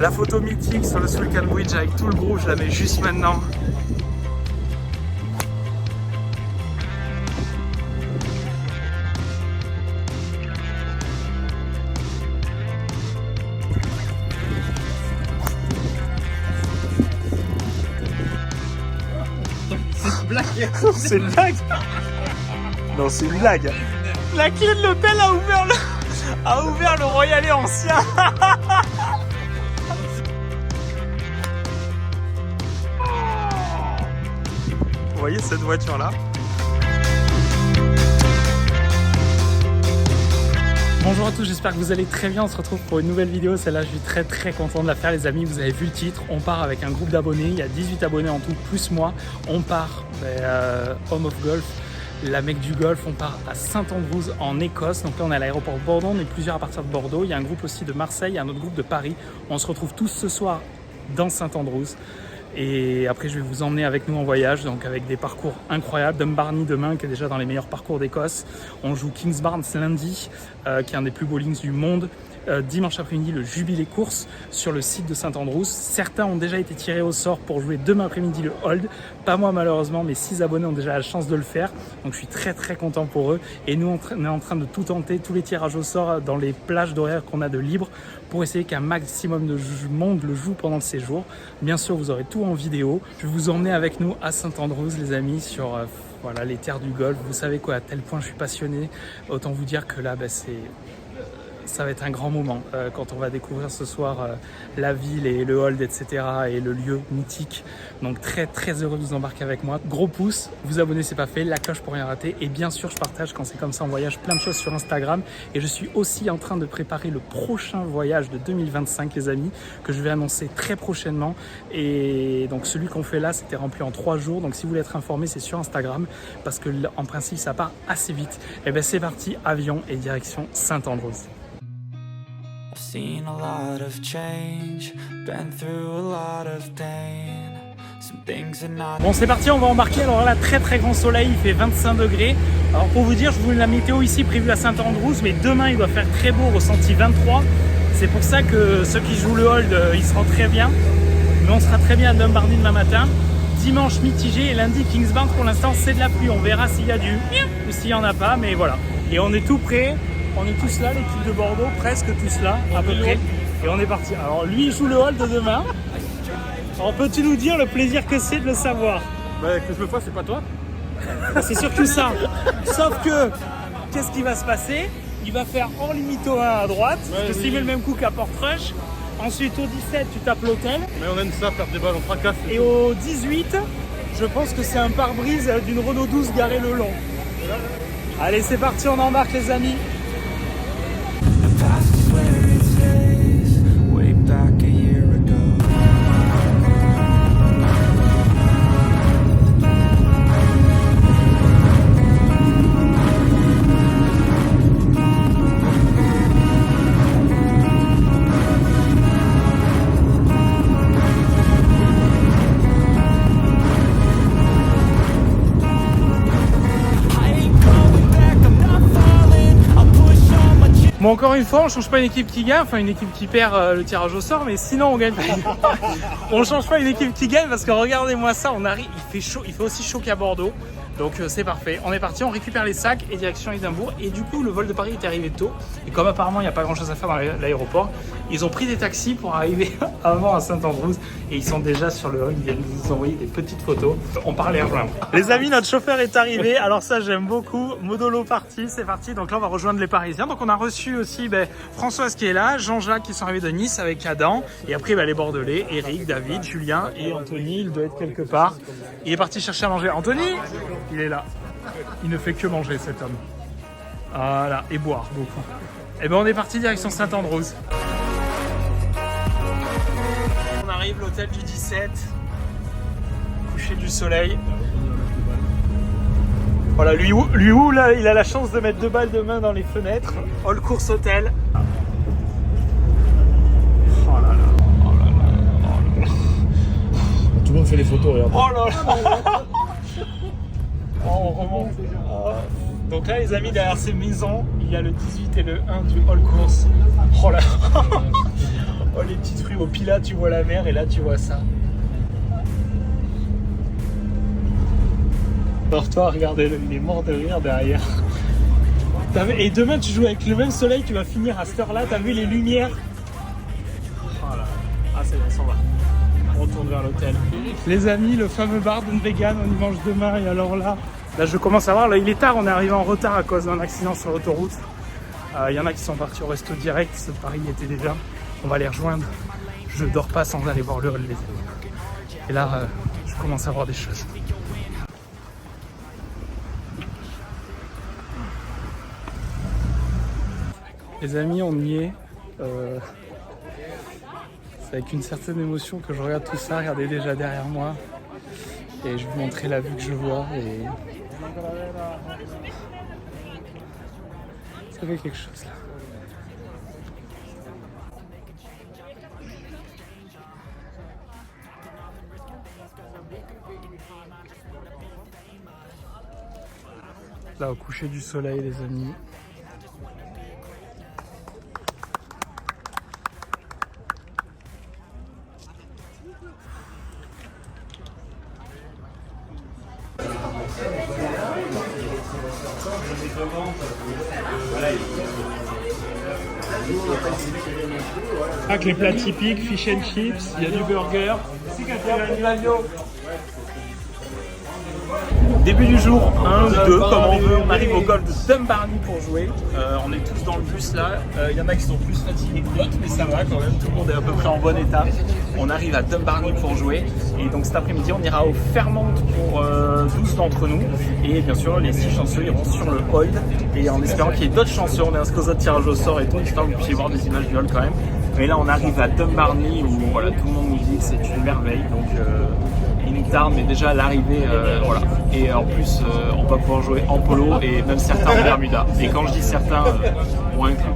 La photo mythique sur le Schuylkill Bridge avec tout le groupe, je la mets juste maintenant. C'est une blague. Non, c'est une blague. La clé de l'hôtel a ouvert le Royal ancien. Vous voyez cette voiture là? Bonjour à tous, j'espère que vous allez très bien. On se retrouve pour une nouvelle vidéo. Celle-là, je suis très content de la faire, les amis. Vous avez vu le titre. On part avec un groupe d'abonnés. Il y a 18 abonnés en tout, plus moi. On part Home of Golf, la Mecque du golf. On part à St Andrews en Écosse. Donc là, on est à l'aéroport Bordeaux. On est plusieurs à partir de Bordeaux. Il y a un groupe aussi de Marseille, il y a un autre groupe de Paris. On se retrouve tous ce soir dans St Andrews. Et après, je vais vous emmener avec nous en voyage, donc avec des parcours incroyables. Dumbarton demain, qui est déjà dans les meilleurs parcours d'Écosse. On joue Kingsbarns lundi, qui est un des plus beaux links du monde. Dimanche après-midi, le Jubilé Course sur le site de St Andrews. Certains ont déjà été tirés au sort pour jouer demain après-midi le Hold. Pas moi malheureusement, mais 6 abonnés ont déjà la chance de le faire. Donc je suis très content pour eux. Et nous, on est en train de tout tenter, tous les tirages au sort dans les plages d'horaires qu'on a de libre pour essayer qu'un maximum de monde le joue pendant le séjour. Bien sûr, vous aurez tout en vidéo. Je vais vous emmener avec nous à St Andrews, les amis, sur voilà, les terres du golf. Vous savez quoi, à tel point je suis passionné. Autant vous dire que là, ça va être un grand moment quand on va découvrir ce soir la ville et le hold, etc. et le lieu mythique. Donc très heureux de vous embarquer avec moi. Gros pouce, vous abonner c'est pas fait, la cloche pour rien rater. Et bien sûr, je partage quand c'est comme ça en voyage plein de choses sur Instagram. Et je suis aussi en train de préparer le prochain voyage de 2025, les amis, que je vais annoncer très prochainement. Et donc celui qu'on fait là, c'était rempli en 3 jours. Donc si vous voulez être informé, c'est sur Instagram parce que en principe, ça part assez vite. Et ben c'est parti, avion et direction St Andrews. I've seen a lot of change, been through a lot of pain. Some things are not... Bon, c'est parti, on va embarquer. Alors là, très grand soleil, il fait 25 degrés. Alors pour vous dire, je vous la météo ici prévue à St Andrews, mais demain il doit faire très beau, ressenti 23. C'est pour ça que ceux qui jouent le hold, ils seront très bien. Mais on sera très bien à Dumbarton demain matin. Dimanche mitigé et lundi Kingsbarns, pour l'instant c'est de la pluie. On verra s'il y a du ou s'il n'y en a pas, mais voilà. Et on est tout prêt. On est tous là, l'équipe de Bordeaux, presque tous là, à peu près. Et on est parti. Alors lui, il joue le hold de demain. Alors peux-tu nous dire le plaisir que c'est de le savoir? Bah que je me fasse, c'est pas toi. C'est surtout ça. Sauf que, qu'est-ce qui va se passer? Il va faire hors limite au 1 à droite, parce que s'il met le même coup qu'à Portrush. Ensuite au 17, tu tapes l'hôtel. Mais on aime ça, faire des balles, on fracasse. Et au 18, je pense que c'est un pare-brise d'une Renault 12 garé le long. Allez, c'est parti, on embarque les amis. Way back a year ago. Bon, encore une fois, on change pas une équipe qui gagne, enfin une équipe qui perd le tirage au sort, mais sinon on gagne pas. On change pas une équipe qui gagne parce que regardez-moi ça, on arrive, il fait chaud, il fait aussi chaud qu'à Bordeaux. Donc c'est parfait, on est parti, on récupère les sacs et direction Édimbourg. Et du coup, le vol de Paris est arrivé tôt. Et comme apparemment il n'y a pas grand chose à faire dans l'aéroport, ils ont pris des taxis pour arriver avant à St Andrews. Et ils sont déjà sur le hall, ils viennent nous envoyer des petites photos. On part les rejoindre. Les amis, notre chauffeur est arrivé. Alors ça, j'aime beaucoup. Modolo parti, c'est parti. Donc là, on va rejoindre les Parisiens. Donc on a reçu aussi Françoise qui est là, Jean-Jacques qui sont arrivés de Nice avec Adam. Et après, les Bordelais, Eric, David, Julien et Anthony. Il doit être quelque part. Il est parti chercher à manger. Anthony, il est là. Il ne fait que manger, cet homme. Voilà, et boire beaucoup. Et ben on est parti direction St Andrews. On arrive, l'hôtel du 17. Coucher du soleil. Voilà, lui là, il a la chance de mettre 2 balles de main dans les fenêtres. All Course Hotel. Oh là là. Oh là là. Oh là là. Tout le monde fait les photos, regarde. Oh là là. Oh, on remonte. Oh. Donc là, les amis, derrière ces maisons, il y a le 18 et le 1 du All Course. Oh là. Oh les petites fruits, au Pila tu vois la mer et là tu vois ça. Alors toi regardez-le, il est mort de rire derrière. Et demain tu joues avec le même soleil, tu vas finir à cette heure-là, t'as vu les lumières. Oh là. Ah c'est bon, on s'en va. On retourne vers l'hôtel. Les amis, le fameux bar d'une vegan, on y mange demain et alors là je commence à voir, là il est tard, on est arrivé en retard à cause d'un accident sur l'autoroute. Il y en a qui sont partis au resto direct, ce Paris y était déjà. On va les rejoindre. Je dors pas sans aller voir le hall, les amis. Et là, je commence à voir des choses. Les amis, on y est. C'est avec une certaine émotion que je regarde tout ça. Regardez déjà derrière moi. Et je vais vous montrer la vue que je vois. Et ça fait quelque chose là. Là au coucher du soleil les amis. Avec les plats typiques, fish and chips, il y a du burger. Début du jour 1 ou 2, comme on veut, on arrive au golf de Dumbarton pour jouer. On est tous dans le bus là, il y en a qui sont plus fatigués que d'autres, mais ça va quand même, tout le monde est à peu près en bon état. On arrive à Dumbarton pour jouer, et donc cet après-midi on ira au Fairmont pour 12 d'entre nous, et bien sûr les 6 chanceux iront sur le hold, et en espérant qu'il y ait d'autres chanceux, on est inscrit aux autres tirages au sort et tout, j'espère que vous puissiez voir des images du hold quand même. Mais là on arrive à Dumbarton où voilà, tout le monde nous dit que c'est une merveille, donc il nous tarde, mais déjà à l'arrivée, voilà. Et en plus, on va pouvoir jouer en polo et même certains en Bermuda. Et quand je dis certains, on inclut.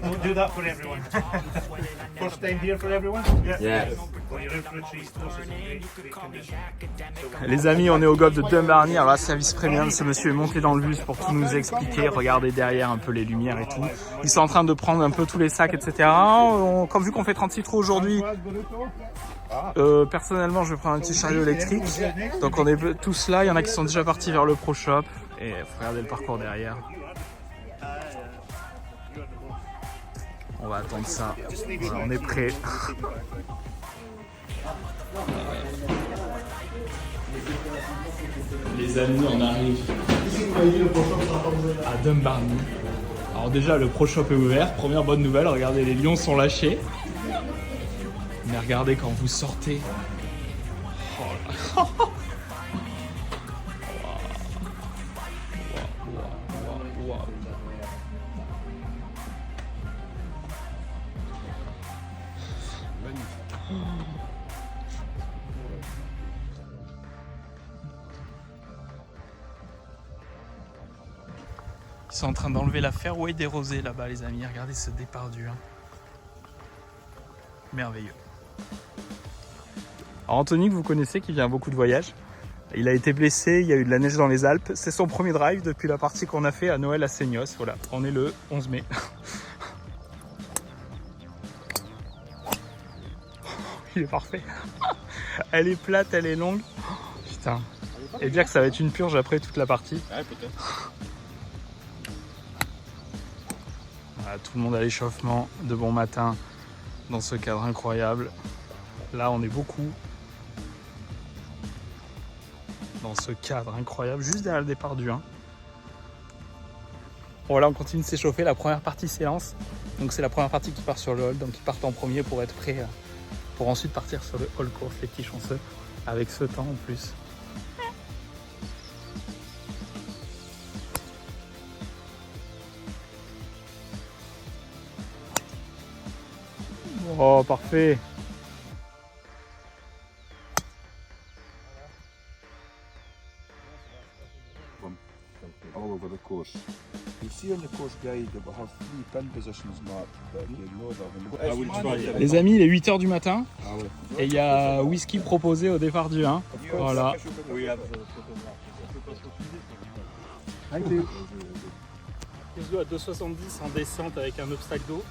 We'll do that for everyone. First time here for everyone? Yeah. Well, you're in for a treat. Courses in great condition. Les amis, on est au golf de Dumbarton. Alors là, service premium, ce monsieur est monté dans le bus pour tout nous expliquer. Regardez derrière un peu les lumières et tout. Ils sont en train de prendre un peu tous les sacs, etc. Comme vu qu'on fait 36 trous aujourd'hui, personnellement, je vais prendre un petit chariot électrique. Donc on est tous là. Il y en a qui sont déjà partis vers le Pro Shop. Et regardez le parcours derrière. On va attendre ça. Voilà, on est prêt. Les amis, on arrive à Dumbarton. Alors déjà, le Pro Shop est ouvert. Première bonne nouvelle, regardez, les lions sont lâchés. Mais regardez quand vous sortez. Oh là. Wow. Ils sont en train d'enlever la fairway des rosés là-bas les amis, regardez ce départ du 1. Merveilleux. Alors Anthony que vous connaissez qui vient beaucoup de voyages, il a été blessé, il y a eu de la neige dans les Alpes, c'est son premier drive depuis la partie qu'on a fait à Noël à Seignos, voilà, on est le 11 mai. Il est parfait. Elle est plate, elle est longue. Putain. Et dire que ça va être une purge après toute la partie. Ouais, peut-être. Voilà, tout le monde à l'échauffement, de bon matin, dans ce cadre incroyable. Là, on est beaucoup. Dans ce cadre incroyable, juste derrière le départ du 1. Voilà, on continue de s'échauffer. La première partie séance. Donc c'est la première partie qui part sur le hall. Donc ils partent en premier pour être prêts. Pour ensuite partir sur le hall course, les petits chanceux, avec ce temps en plus. Oh, parfait! All over the course. You see on the course guide that we have 3 pin positions marked, but you know that. Les amis, il est 8h du matin Ah ouais. et il y a whisky proposé au départ du 1. Voilà. Plus d'eau à 2,70 en descente avec un obstacle d'eau.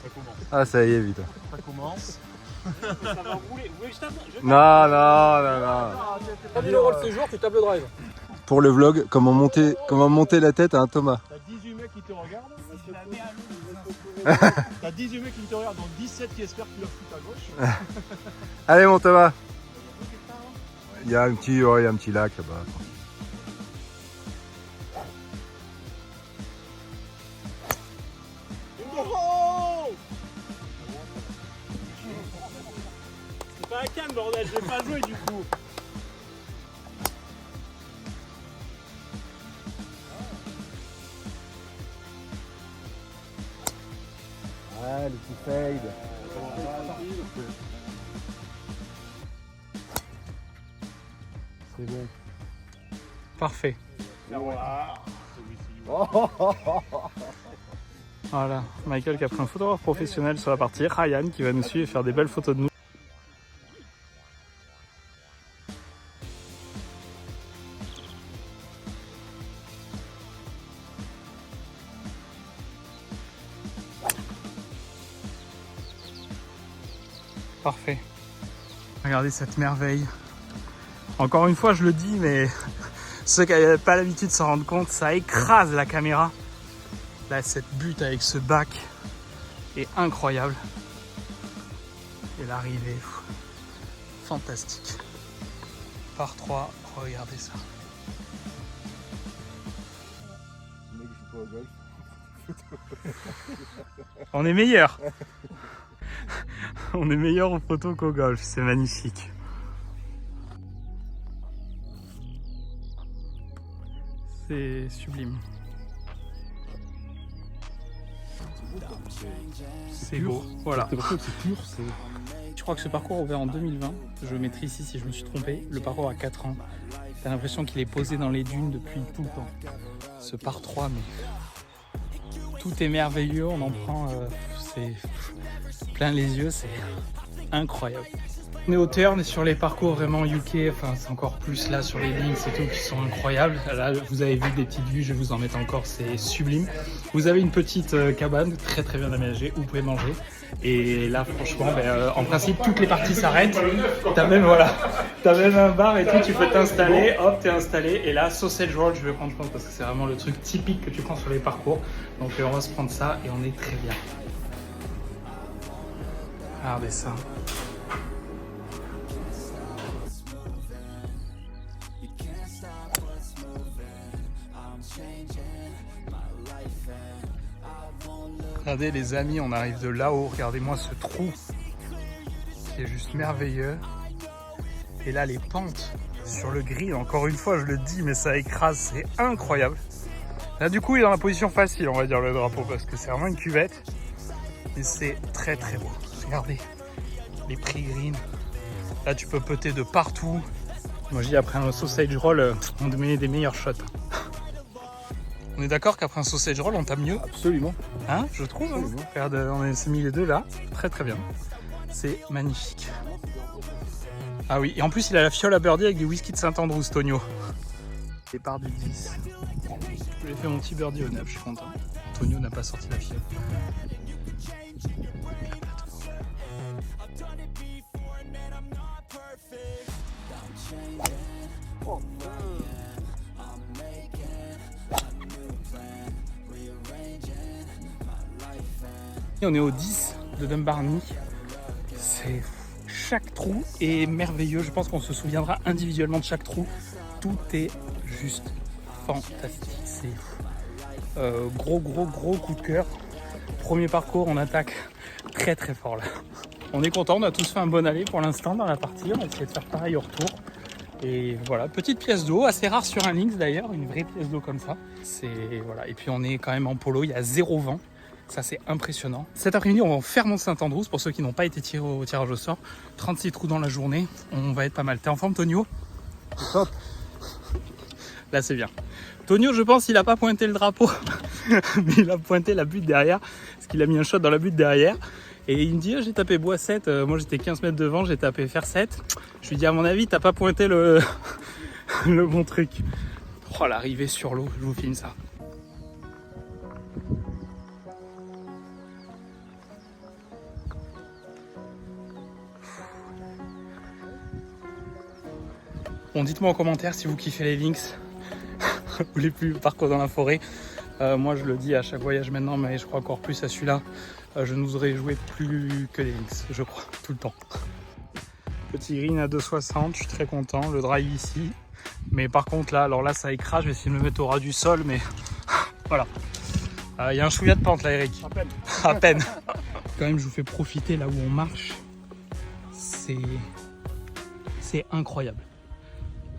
Ça commence. Ah, ça y est, vite. Ça commence. Ça va rouler. Vous voulez que je tape? Non, non, non, non. 3000 € le séjour, tu tapes le drive. Pour le vlog, comment monter la tête à un Thomas. T'as 18 mecs qui te regardent. T'as 18 mecs qui te regardent, dont 17 qui espèrent que tu leur foutes à gauche. Allez, mon Thomas. Il y a un petit lac là-bas. C'est pas un canne, bordel, je l'ai pas joué du coup. Ah, le petit fade. C'est bon. Parfait. Voilà, Michael qui a pris un photographe professionnel sur la partie, Ryan qui va nous suivre et faire des belles photos de nous. Parfait. Regardez cette merveille. Encore une fois, je le dis, mais ceux qui n'avaient pas l'habitude de s'en rendre compte, ça écrase la caméra. Là, cette butte avec ce bac est incroyable. Et l'arrivée, fantastique. Par 3, regardez ça. Le mec, il joue pas au golf. On est meilleur. On est meilleur aux photos qu'au golf, c'est magnifique. C'est sublime. C'est beau, voilà. C'est pur, c'est... Je crois que ce parcours ouvert en 2020, je mettrai ici si je me suis trompé, le parcours a 4 ans. T'as l'impression qu'il est posé dans les dunes depuis tout le temps. Ce par 3, mais tout est merveilleux, on en prend, c'est plein les yeux, c'est incroyable. On est hauteur, on est sur les parcours vraiment UK, enfin c'est encore plus là sur les lignes, c'est tout qui sont incroyables. Là vous avez vu des petites vues, je vais vous en mettre encore, c'est sublime. Vous avez une petite cabane très très bien aménagée où vous pouvez manger. Et là franchement, en principe toutes les parties s'arrêtent. T'as même un bar et tout, tu peux t'installer, hop t'es installé. Et là sausage roll, je vais prendre parce que c'est vraiment le truc typique que tu prends sur les parcours. Donc on va se prendre ça et on est très bien. Regardez ça. Regardez les amis, on arrive de là-haut, regardez-moi ce trou qui est juste merveilleux. Et là les pentes sur le grill, encore une fois je le dis mais ça écrase, c'est incroyable. Là du coup il est dans la position facile on va dire le drapeau parce que c'est vraiment une cuvette. Et c'est très très beau. Regardez les pre-green. Là tu peux putter de partout. Moi je dis après un sausage roll, on te met des meilleurs shots. On est d'accord qu'après un sausage roll, on tape mieux? Absolument. Hein, je trouve. Hein. Regarde, on s'est mis les deux là. Très très bien. C'est magnifique. Ah oui, et en plus il a la fiole à birdie avec du whisky de Saint-Andrews, Tonio. Départ du 10. J'ai fait mon petit birdie au 9, je suis content. Tonio n'a pas sorti la fiole. On est au 10 de Dumbarnie. C'est chaque trou est merveilleux. Je pense qu'on se souviendra individuellement de chaque trou. Tout est juste fantastique. C'est gros coup de cœur. Premier parcours, on attaque très très fort là. On est content, on a tous fait un bon aller pour l'instant dans la partie. On va essayer de faire pareil au retour. Et voilà, petite pièce d'eau, assez rare sur un links d'ailleurs, une vraie pièce d'eau comme ça. C'est voilà. Et puis on est quand même en polo, il y a 0 vent. Ça c'est impressionnant. Cet après-midi on va en faire mon Saint-Andrews pour ceux qui n'ont pas été tirés au tirage au sort. 36 trous dans la journée, on va être pas mal. T'es en forme Tonio? Top. Là c'est bien. Tonio je pense il a pas pointé le drapeau, mais il a pointé la butte derrière, parce qu'il a mis un shot dans la butte derrière. Et il me dit j'ai tapé bois 7, moi j'étais 15 mètres devant, j'ai tapé fer 7. Je lui dis à mon avis t'as pas pointé le bon truc. Oh l'arrivée sur l'eau, je vous filme ça. Bon, dites-moi en commentaire si vous kiffez les links, vous voulez plus parcours dans la forêt. Moi je le dis à chaque voyage maintenant, mais je crois encore plus à celui-là. Je nous aurais joué plus que les links, je crois, tout le temps. Petit green à 2,60, je suis très content. Le drive ici. Mais par contre là, alors là ça écrase, je vais essayer de me mettre au ras du sol, mais voilà. Il y a un chouïa de pente là, Eric. À peine. À peine. Quand même, je vous fais profiter là où on marche. C'est incroyable.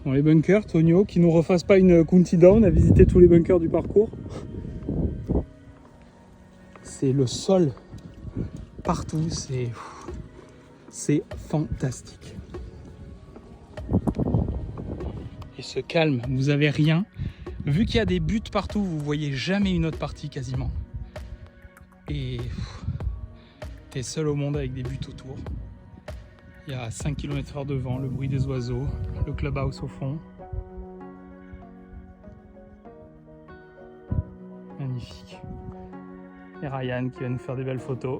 Bon, les bunkers, Tonio, qui nous refasse pas une countdown à visiter tous les bunkers du parcours. C'est le sol partout, c'est fantastique. Et ce calme, vous avez rien. Vu qu'il y a des buttes partout, vous voyez jamais une autre partie quasiment. Et t'es seul au monde avec des buttes autour. Il y a 5 km/h de vent, le bruit des oiseaux, le clubhouse au fond. Magnifique. Et Ryan qui va nous faire des belles photos.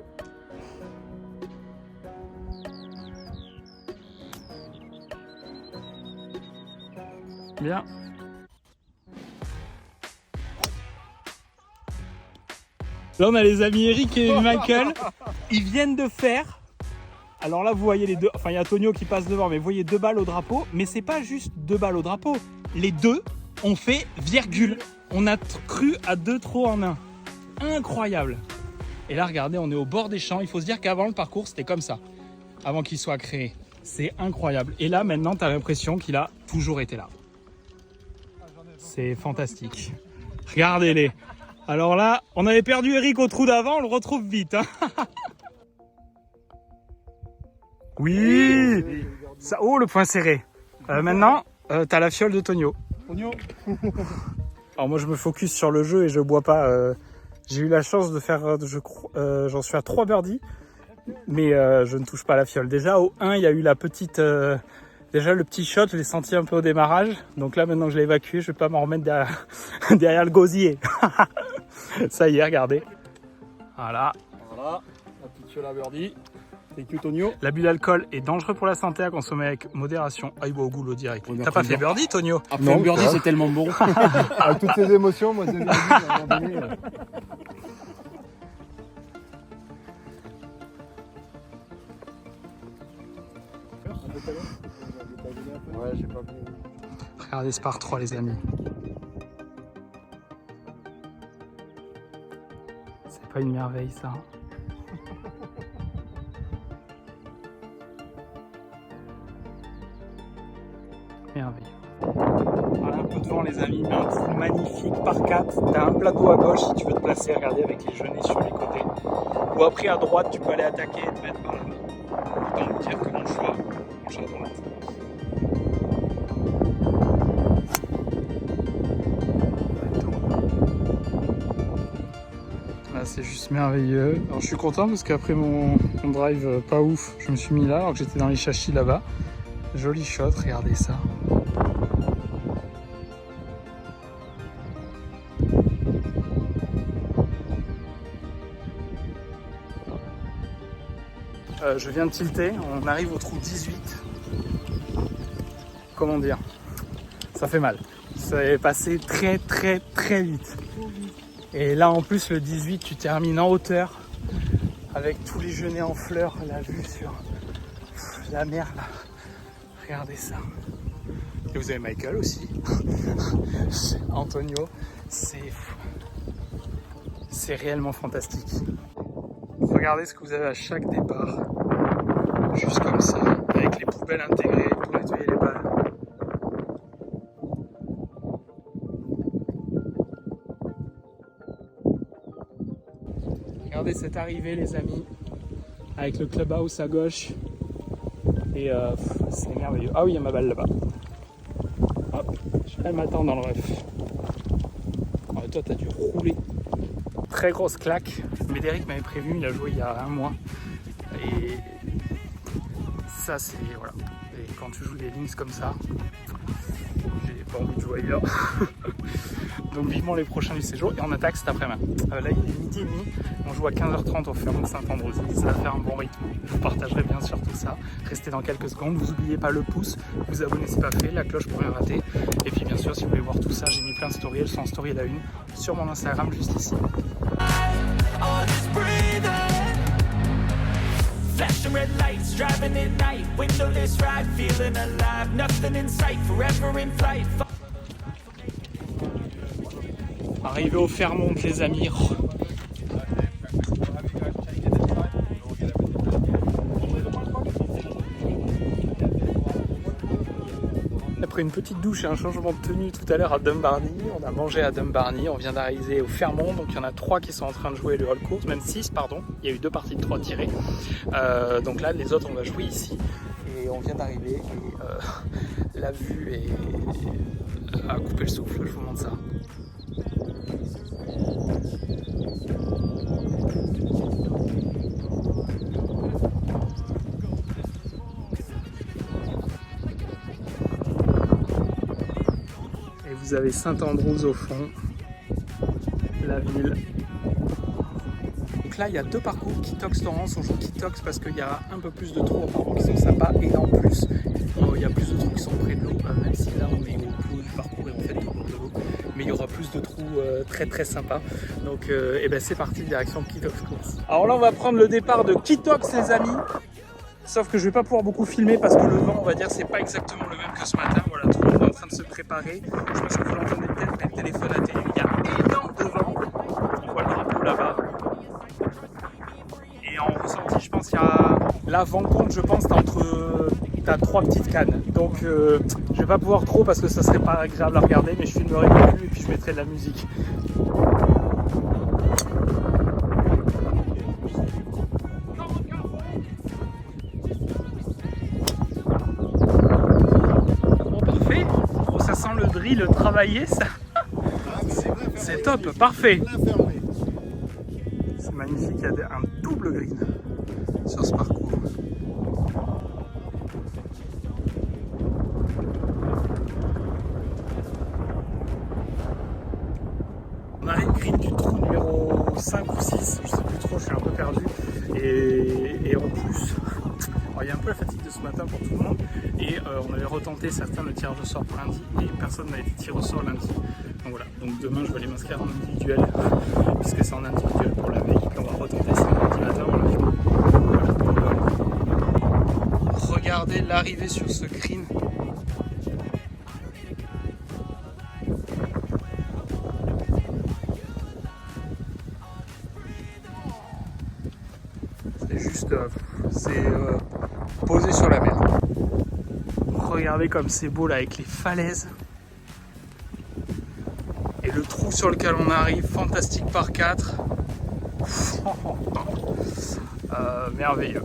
Bien. Là on a les amis Eric et Michael. Ils viennent de faire. Alors là vous voyez les deux. Enfin il y a Tonio qui passe devant, mais vous voyez 2 balles au drapeau. Mais c'est pas juste 2 balles au drapeau. Les deux ont fait virgule. On a cru à 2 trop en 1. Incroyable. Et là regardez, on est au bord des champs. Il faut se dire qu'avant le parcours c'était comme ça. Avant qu'il soit créé. C'est incroyable. Et là maintenant tu as l'impression qu'il a toujours été là. C'est fantastique. Regardez-les. Alors là, on avait perdu Eric au trou d'avant, on le retrouve vite. Hein. Oui, ça, oh, le point serré. Maintenant, t'as la fiole de Tonio. Tonio. Alors moi, je me focus sur le jeu et je bois pas. J'ai eu la chance de faire, j'en suis à 3 birdies, mais je ne touche pas la fiole. Déjà, au 1, il y a eu la petite... Déjà le petit shot, je l'ai senti un peu au démarrage. Donc là maintenant que je l'ai évacué, je vais pas m'en remettre derrière le gosier. Ça y est, regardez. Voilà. Voilà, la petite fiole à birdie. Thank you Tonio. L'abus d'alcool est dangereux pour la santé, à consommer avec modération. Ah, il boit au goulot direct. T'as pas fait birdie, Tonio? Après un birdie, c'est tellement bon. Avec toutes ces émotions, moi, c'est à un moment donné. Ouais, j'ai pas vu. Regardez ce par 3, les amis. C'est pas une merveille, ça. Merveille. Voilà, un peu de vent, les amis, mais un trou magnifique par 4. T'as un plateau à gauche si tu veux te placer, regardez, avec les genêts sur les côtés. Ou après à droite, tu peux aller attaquer et te mettre par là. Autant vous dire que mon choix à droite. Là, c'est juste merveilleux. Alors, je suis content parce qu'après mon drive pas ouf, je me suis mis là alors que j'étais dans les châchis là-bas. Joli shot, regardez ça. Je viens de tilter, on arrive au trou 18. Comment dire? Ça fait mal. Ça est passé très très très vite. Et là en plus le 18 tu termines en hauteur avec tous les genêts en fleurs, la vue sur la mer là. Regardez ça. Et vous avez Michael aussi. Antonio. C'est réellement fantastique. Regardez ce que vous avez à chaque départ. Juste comme ça, avec les poubelles intégrées pour nettoyer les balles. Regardez cette arrivée, les amis, avec le clubhouse à gauche. Et c'est merveilleux. Ah oui, il y a ma balle là-bas. Hop, elle m'attend dans le ref. Oh, toi, t'as dû rouler. Très grosse claque. Médéric m'avait prévenu, il a joué il y a 1 mois. Et ça, c'est... Voilà. Et quand tu joues des links comme ça, j'ai pas envie de jouer ailleurs. Donc vivement les prochains du séjour et on attaque cet après-midi. Là il est midi et demi, on joue à 15h30 au Fermont de Saint-Andrews. Ça va faire un bon rythme. Je vous partagerai bien sûr tout ça. Restez dans quelques secondes. Vous n'oubliez pas le pouce, vous abonnez si pas fait, la cloche pour rien rater. Et puis bien sûr si vous voulez voir tout ça, j'ai mis plein de stories, elles sont en story à la une sur mon Instagram juste ici. Flashing red lights, driving at night, windowless ride, feeling alive, nothing in sight, forever in flight. Arrivé au Fermont les amis. Après une petite douche et un changement de tenue tout à l'heure à Dumbarnie, on a mangé à Dumbarnie, on vient d'arriver au Fermont, donc il y en a 3 qui sont en train de jouer le hall course, même 6 pardon, il y a eu 2 parties de 3 tirées, donc là les autres on va jouer ici, et on vient d'arriver, et la vue est à couper le souffle, je vous montre ça. Vous avez Saint-Andrews au fond, la ville. Donc là, il y a 2 parcours, Kitox-Laurence. On joue Kitox parce qu'il y a un peu plus de trous apparemment qui sont sympas. Et en plus, il y a plus de trous qui sont près de l'eau, même si là, on est au plus haut du parcours et on fait le tour de l'eau. Mais il y aura plus de trous très très sympas. Donc et ben, c'est parti, direction Kitox Course. Alors là, on va prendre le départ de Kitox, les amis. Sauf que je vais pas pouvoir beaucoup filmer parce que le vent, on va dire, c'est pas exactement le même que ce matin. Voilà, tout le monde est en train de se préparer. Je pense que vous l'entendez peut-être, mais le téléphone à télé, il y a énorme de vent. On voit le drapeau là-bas. Et en ressenti, je pense qu'il y a la vent compte, je pense, t'as 3 petites cannes. Donc je vais pas pouvoir trop parce que ça serait pas agréable à regarder, mais je filmerai le début et puis je mettrai de la musique. Le travailler, ça c'est top, parfait. C'est magnifique, il y a un double green sur ce parcours. On a une green du trou numéro 5 ou 6, je sais plus trop, je suis un peu perdu. Et en plus, alors il y a un peu la fatigue de ce matin pour tout le monde. Et on avait retenté certains le tirage au sort pour lundi et personne n'a été tiré au sort lundi. Donc voilà, donc demain je vais aller m'inscrire en individuel puisque c'est en individuel pour la veille. Puis on va retenter ça lundi matin en live. Voilà. Regardez l'arrivée sur ce green. C'est juste, posé sur la mer. Regardez comme c'est beau là avec les falaises. Et le trou sur lequel on arrive, fantastique par 4. Merveilleux.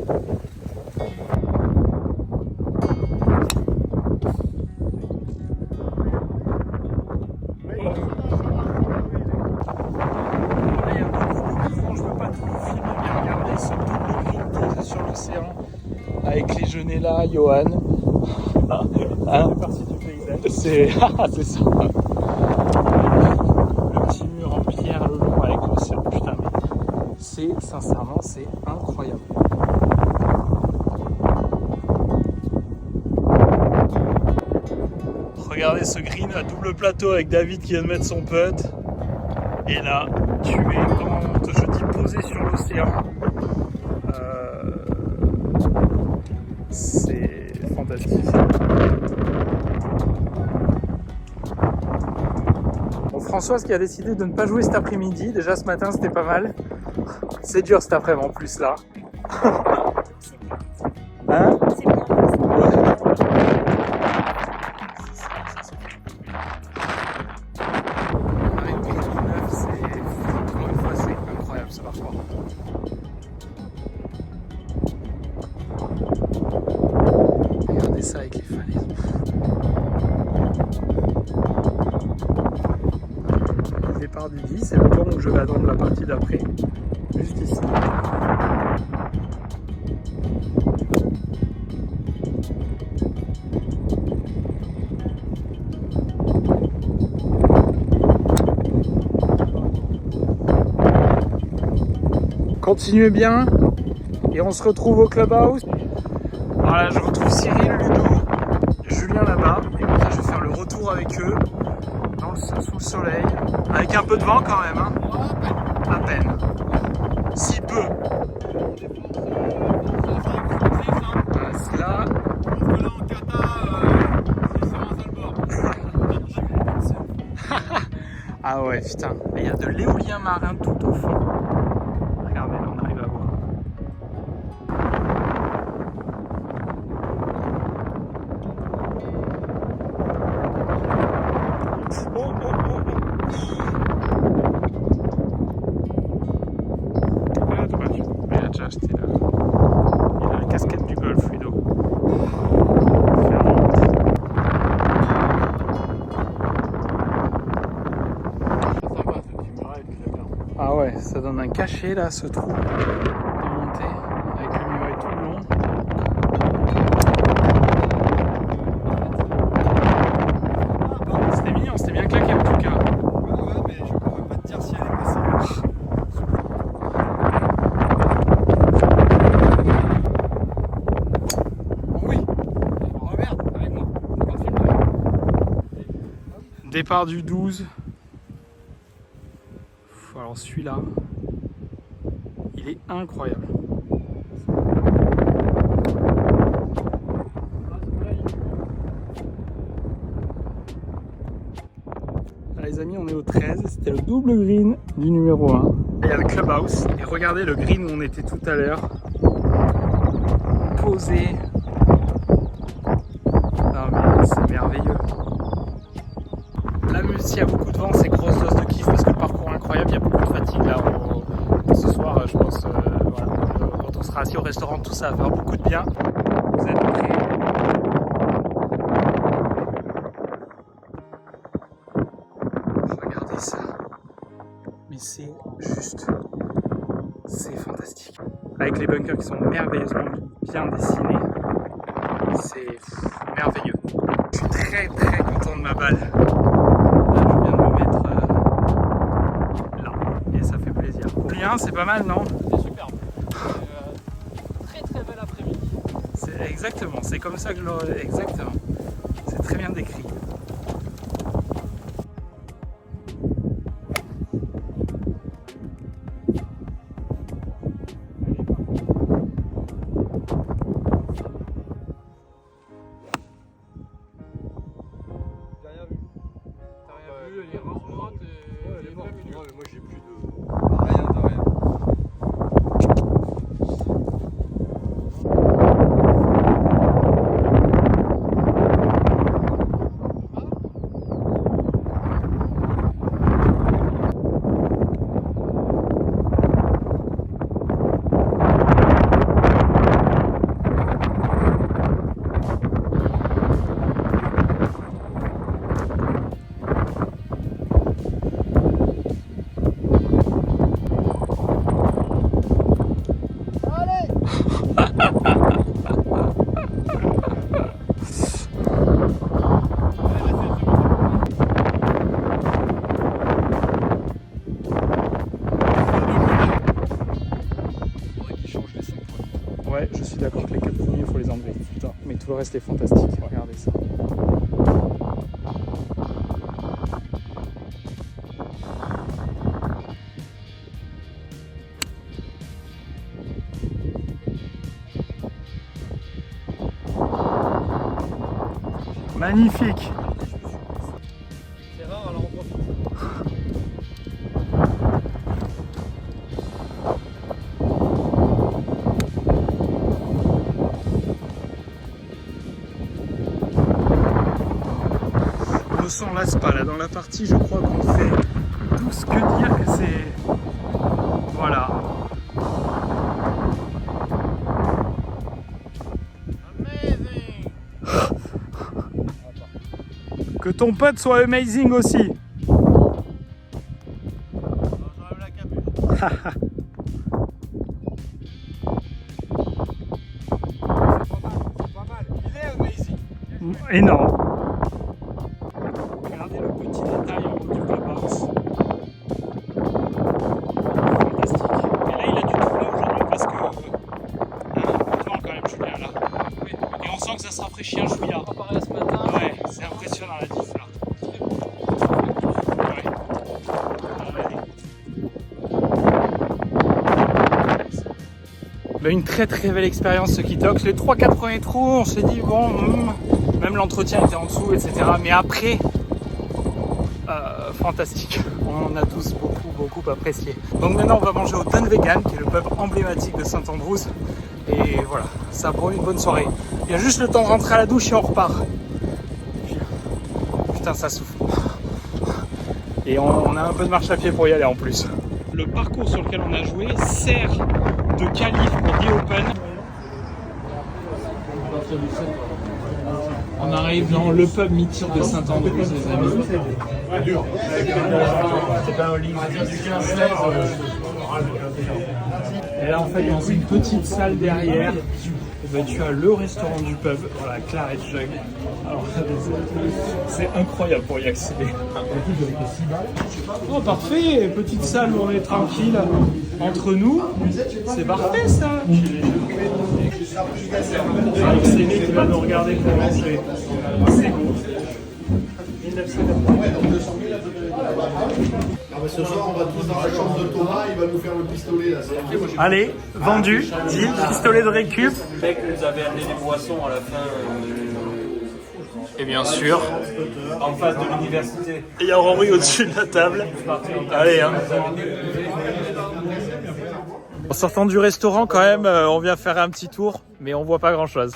Avec les genêts là, Johan. Hein, c'est parti du paysage. C'est ça. Le petit mur en pierre le long avec l'océan. Putain, mais sincèrement, c'est incroyable. Regardez ce green à double plateau avec David qui vient de mettre son putt. Et là, tu es, quand je dis posé sur l'océan. C'est fantastique. Bon, Françoise qui a décidé de ne pas jouer cet après-midi. Déjà ce matin c'était pas mal. C'est dur cet après-midi en plus là. Hein? Ça avec les falaises. Le départ du 10, c'est le temps où je vais attendre la partie d'après, juste ici. Continuez bien et on se retrouve au clubhouse. Voilà, je retrouve Cyril, Ludo, Julien là-bas. Et comme ça, je vais faire le retour avec eux sous le soleil, avec un peu de vent quand même, hein. À peine. Si peu. Là. Ah ouais, putain. Il y a de l'éolien marin tout au fond. Regardez, là, on arrive à voir. Oh, oh, oh, oh. Ah, dommage. Il a déjà acheté là. Il a la casquette du golf, Ludo. Ah ouais, ça donne un cachet là, ce trou de montée avec le muret tout le long. C'était mignon, c'était bien claqué en tout cas. Ouais, mais je pourrais pas te dire si elle est passée. Oh oui. Regarde, avec moi. On va filmer. Départ du 12. Alors celui-là, il est incroyable. Là, les amis, on est au 13, c'était le double green du numéro 1. Il y a le clubhouse, et regardez le green où on était tout à l'heure. Posé. Non mais c'est merveilleux. Là, même s'il y a beaucoup de vent, c'est grosse dose de kiff parce que le parcours est incroyable, il y a beaucoup de fatigue là. Ce soir, je pense, voilà, quand on sera assis au restaurant, tout ça va faire beaucoup de bien. Vous êtes prêts? Regardez ça. Mais c'est juste... c'est fantastique. Avec les bunkers qui sont merveilleusement bien dessinés. C'est merveilleux. Je suis très très content de ma balle. Là, je viens de me mettre là. Et ça fait plaisir. Bien, c'est pas mal, non? C'est superbe. Très très bel après-midi. C'est exactement, c'est comme ça que je l'aurais... Exactement. C'est très bien décrit. Moi j'ai plus de... rien de rien. Ouais, je suis d'accord que les 4 premiers, il faut les enlever. Putain, mais tout le reste est fantastique. Regardez ça. Magnifique. C'est rare, alors on profite. On s'en lasse pas là dans la partie, je crois qu'on fait tout ce que dire que c'est... Voilà. Que ton pote soit amazing aussi. Énorme. Regardez le petit détail en haut du clubhouse. Fantastique. Et là, il a du tout Une très très belle expérience ce Kitox. Les 3-4 premiers trous, on s'est dit bon, même l'entretien était en dessous, etc. Mais après, fantastique. On a tous beaucoup apprécié. Donc maintenant on va manger au Dun Vegan, qui est le pub emblématique de Saint-Andrews. Et voilà, ça promet une bonne soirée. Il y a juste le temps de rentrer à la douche et on repart. Putain, ça souffle. Et on a un peu de marche à pied pour y aller en plus. Le parcours sur lequel on a joué sert de qualif pour The Open. On arrive dans le pub mythique de Saint-Andrews, les amis. Et là, en fait, dans une petite salle derrière, tu as le restaurant du pub, voilà, Claret Jug. Alors, c'est incroyable pour y accéder. Oh, parfait! Petite salle où on est tranquille entre nous. C'est parfait, ça! Avec Céline qui va nous regarder pour manger. C'est beau. 1990. Ce soir, on va tous dans la chambre de Thomas, il va nous faire le pistolet là. Allez, vendu, dit, pistolet de récup. Le mec nous avait amené des boissons à la fin. Et bien sûr, En face de l'université. il y a Rory au-dessus de la table. Allez, hein. En sortant du restaurant, quand même, on vient faire un petit tour, mais on voit pas grand-chose.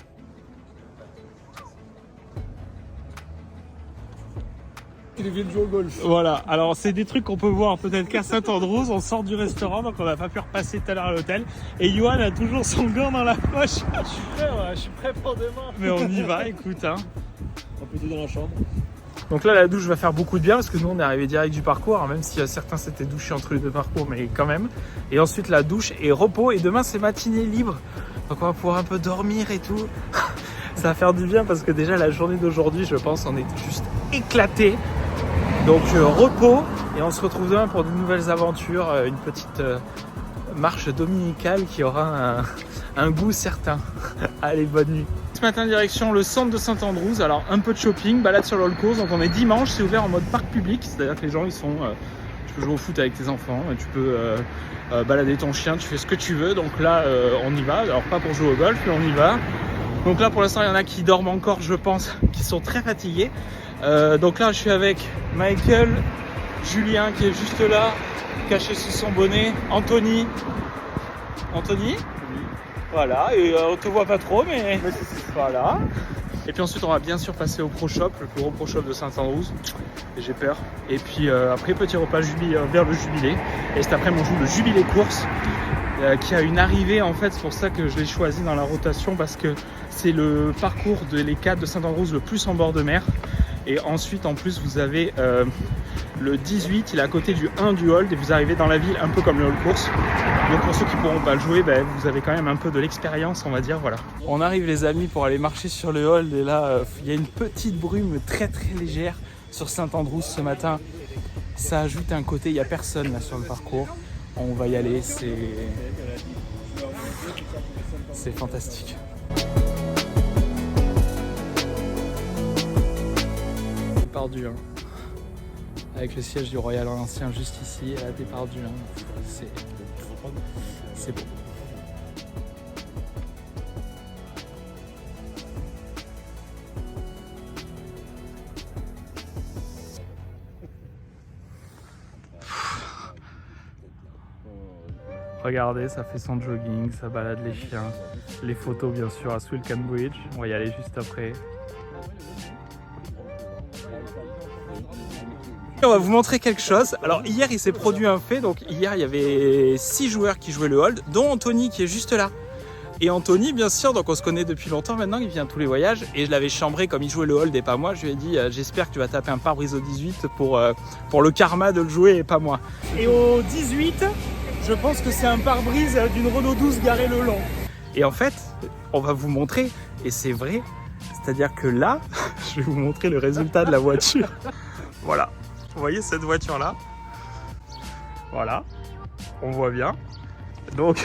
Il vient de jouer au golf. Voilà, alors c'est des trucs qu'on peut voir peut-être qu'à Saint-Andrews, on sort du restaurant, donc on n'a pas pu repasser tout à l'heure à l'hôtel. Et Yohan a toujours son gant dans la poche. Je suis prêt pour demain. Mais on y va, écoute, hein. On peut tout dans la chambre. Donc là, la douche va faire beaucoup de bien parce que nous, on est arrivé direct du parcours, hein, même si certains s'étaient douchés entre les deux parcours, mais quand même. Et ensuite, la douche et repos. Et demain, c'est matinée libre. Donc on va pouvoir un peu dormir et tout. Ça va faire du bien parce que déjà, la journée d'aujourd'hui, je pense, on est juste éclaté. Donc repos. Et on se retrouve demain pour de nouvelles aventures. Une petite marche dominicale qui aura un goût certain. Allez, bonne nuit. Ce matin, direction le centre de Saint-Andrews. Alors, un peu de shopping, balade sur le course. Donc, on est dimanche, c'est ouvert en mode parc public. C'est-à-dire que les gens, ils sont. Tu peux jouer au foot avec tes enfants, tu peux balader ton chien, tu fais ce que tu veux. Donc là, on y va. Alors, pas pour jouer au golf, mais on y va. Donc là, pour l'instant, il y en a qui dorment encore, je pense, qui sont très fatigués. Donc là, je suis avec Michael, Julien qui est juste là, caché sous son bonnet, Anthony. Anthony ? Voilà, et on te voit pas trop, mais voilà. Et puis ensuite, on va bien sûr passer au Pro Shop, le plus gros Pro Shop de Saint-Andrews. Et j'ai peur. Et puis après, petit repas vers le Jubilé. Et cet après, on joue le Jubilé Course, qui a une arrivée, en fait, c'est pour ça que je l'ai choisi dans la rotation, parce que c'est le parcours de les 4 de Saint-Andrews le plus en bord de mer. Et ensuite, en plus, vous avez le 18, il est à côté du 1 du Hold, et vous arrivez dans la ville un peu comme le Hold Course. Donc pour ceux qui ne pourront pas le jouer, vous avez quand même un peu de l'expérience, on va dire, voilà. On arrive les amis pour aller marcher sur le Hold, et là, il y a une petite brume très très légère sur Saint-Andrews ce matin. Ça ajoute un côté, il n'y a personne là sur le parcours. On va y aller, c'est fantastique. Depardieu, hein. Avec le siège du Royal Ancien juste ici, et là Depardieu, hein. C'est beau. Regardez, ça fait son jogging, ça balade les chiens. Les photos bien sûr à Swilcan Bridge, on va y aller juste après. On va vous montrer quelque chose. Alors hier il s'est produit un fait, donc hier il y avait 6 joueurs qui jouaient le hold, dont Anthony qui est juste là. Et Anthony bien sûr, donc on se connaît depuis longtemps maintenant, il vient à tous les voyages, et je l'avais chambré comme il jouait le hold et pas moi. Je lui ai dit j'espère que tu vas taper un pare-brise au 18 pour le karma de le jouer et pas moi. Et au 18, je pense que c'est un pare-brise d'une Renault 12 garée le long. Et en fait, on va vous montrer, et c'est vrai, c'est-à-dire que là, je vais vous montrer le résultat de la voiture. Voilà. Vous voyez cette voiture là, voilà, on voit bien. Donc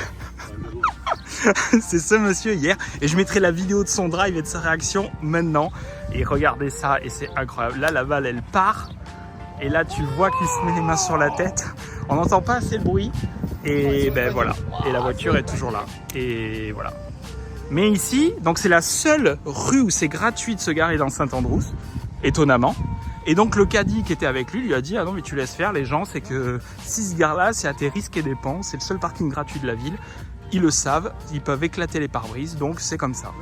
c'est ce monsieur hier, et je mettrai la vidéo de son drive et de sa réaction maintenant. Et regardez ça, et c'est incroyable. Là la balle elle part, et là tu vois qu'il se met les mains sur la tête. On n'entend pas assez le bruit, Et ben voilà, et la voiture est toujours là, et voilà. Mais ici, donc c'est la seule rue où c'est gratuit de se garer dans Saint-Andrews, étonnamment. Et donc le caddie qui était avec lui a dit ah non mais tu laisses faire les gens, c'est que s'ils se garent là c'est à tes risques et dépenses, c'est le seul parking gratuit de la ville. Ils le savent, ils peuvent éclater les pare-brises, donc c'est comme ça.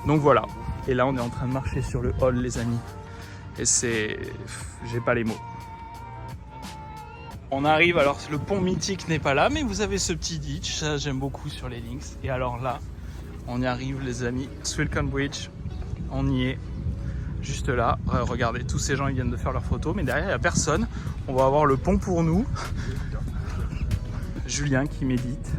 Donc voilà. Et là on est en train de marcher sur le hall les amis. Et c'est... j'ai pas les mots. On arrive, alors le pont mythique n'est pas là, mais vous avez ce petit ditch, ça j'aime beaucoup sur les links. Et alors là, on y arrive les amis, Swilcan Bridge, on y est. Juste là, regardez, tous ces gens ils viennent de faire leurs photos, mais derrière il n'y a personne. On va avoir le pont pour nous. Julien qui médite.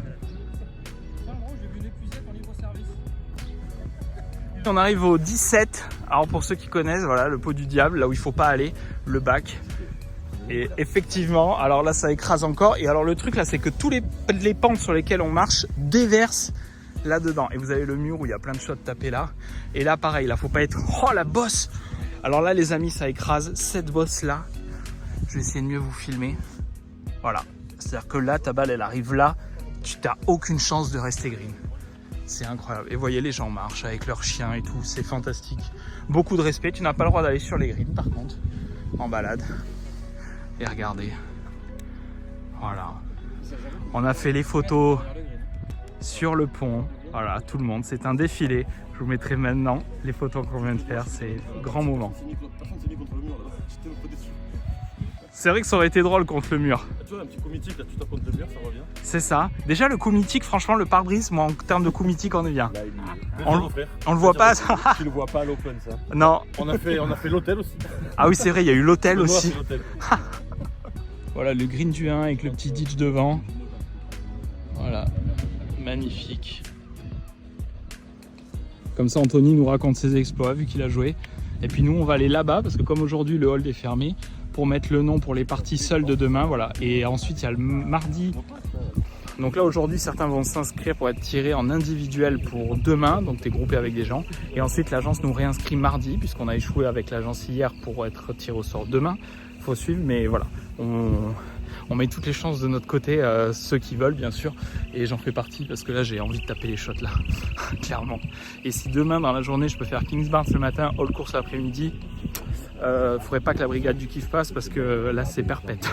On arrive au 17. Alors pour ceux qui connaissent, voilà le pot du diable, là où il faut pas aller, le bac. Et effectivement, alors là ça écrase encore. Et alors le truc là, c'est que tous les pentes sur lesquelles on marche déversent là-dedans. Et vous avez le mur où il y a plein de shots tapés là. Et là pareil, là faut pas être... Oh la bosse! Alors là les amis, ça écrase cette bosse là. Je vais essayer de mieux vous filmer. Voilà. C'est-à-dire que là, ta balle elle arrive là. Tu n'as aucune chance de rester green. C'est incroyable. Et vous voyez, les gens marchent avec leurs chiens et tout. C'est fantastique. Beaucoup de respect. Tu n'as pas le droit d'aller sur les greens par contre. En balade. Et regardez. Voilà. On a fait les photos sur le pont. Voilà, tout le monde. C'est un défilé. Je vous mettrai maintenant les photos qu'on vient de faire. C'est un grand moment. C'est vrai que ça aurait été drôle contre le mur. Tu vois, un petit coup mythique, là, tu tapes contre le mur, ça revient. C'est ça. Déjà, le coup mythique, franchement, le pare-brise, moi, en termes de coup mythique, on est bien. On le voit pas, ça. Tu le vois pas à l'open, ça. Non. On a fait l'hôtel aussi. Ah oui, c'est vrai, il y a eu l'hôtel Le noir, aussi. c'est l'hôtel. Voilà, le green du 1 avec le petit ditch devant. Voilà, magnifique. Comme ça, Anthony nous raconte ses exploits, vu qu'il a joué. Et puis nous, on va aller là-bas, parce que comme aujourd'hui, le hold est fermé, pour mettre le nom pour les parties seules de demain, voilà. Et ensuite, il y a le mardi. Donc là, aujourd'hui, certains vont s'inscrire pour être tirés en individuel pour demain, donc tu es groupé avec des gens. Et ensuite, l'agence nous réinscrit mardi, puisqu'on a échoué avec l'agence hier pour être tiré au sort demain. Il faut suivre, mais voilà. On met toutes les chances de notre côté, ceux qui veulent, bien sûr. Et j'en fais partie, parce que là, j'ai envie de taper les shots, là, clairement. Et si demain, dans la journée, je peux faire Kingsbarns le matin, all course l'après-midi, faudrait pas que la brigade du kiff passe parce que là c'est perpète.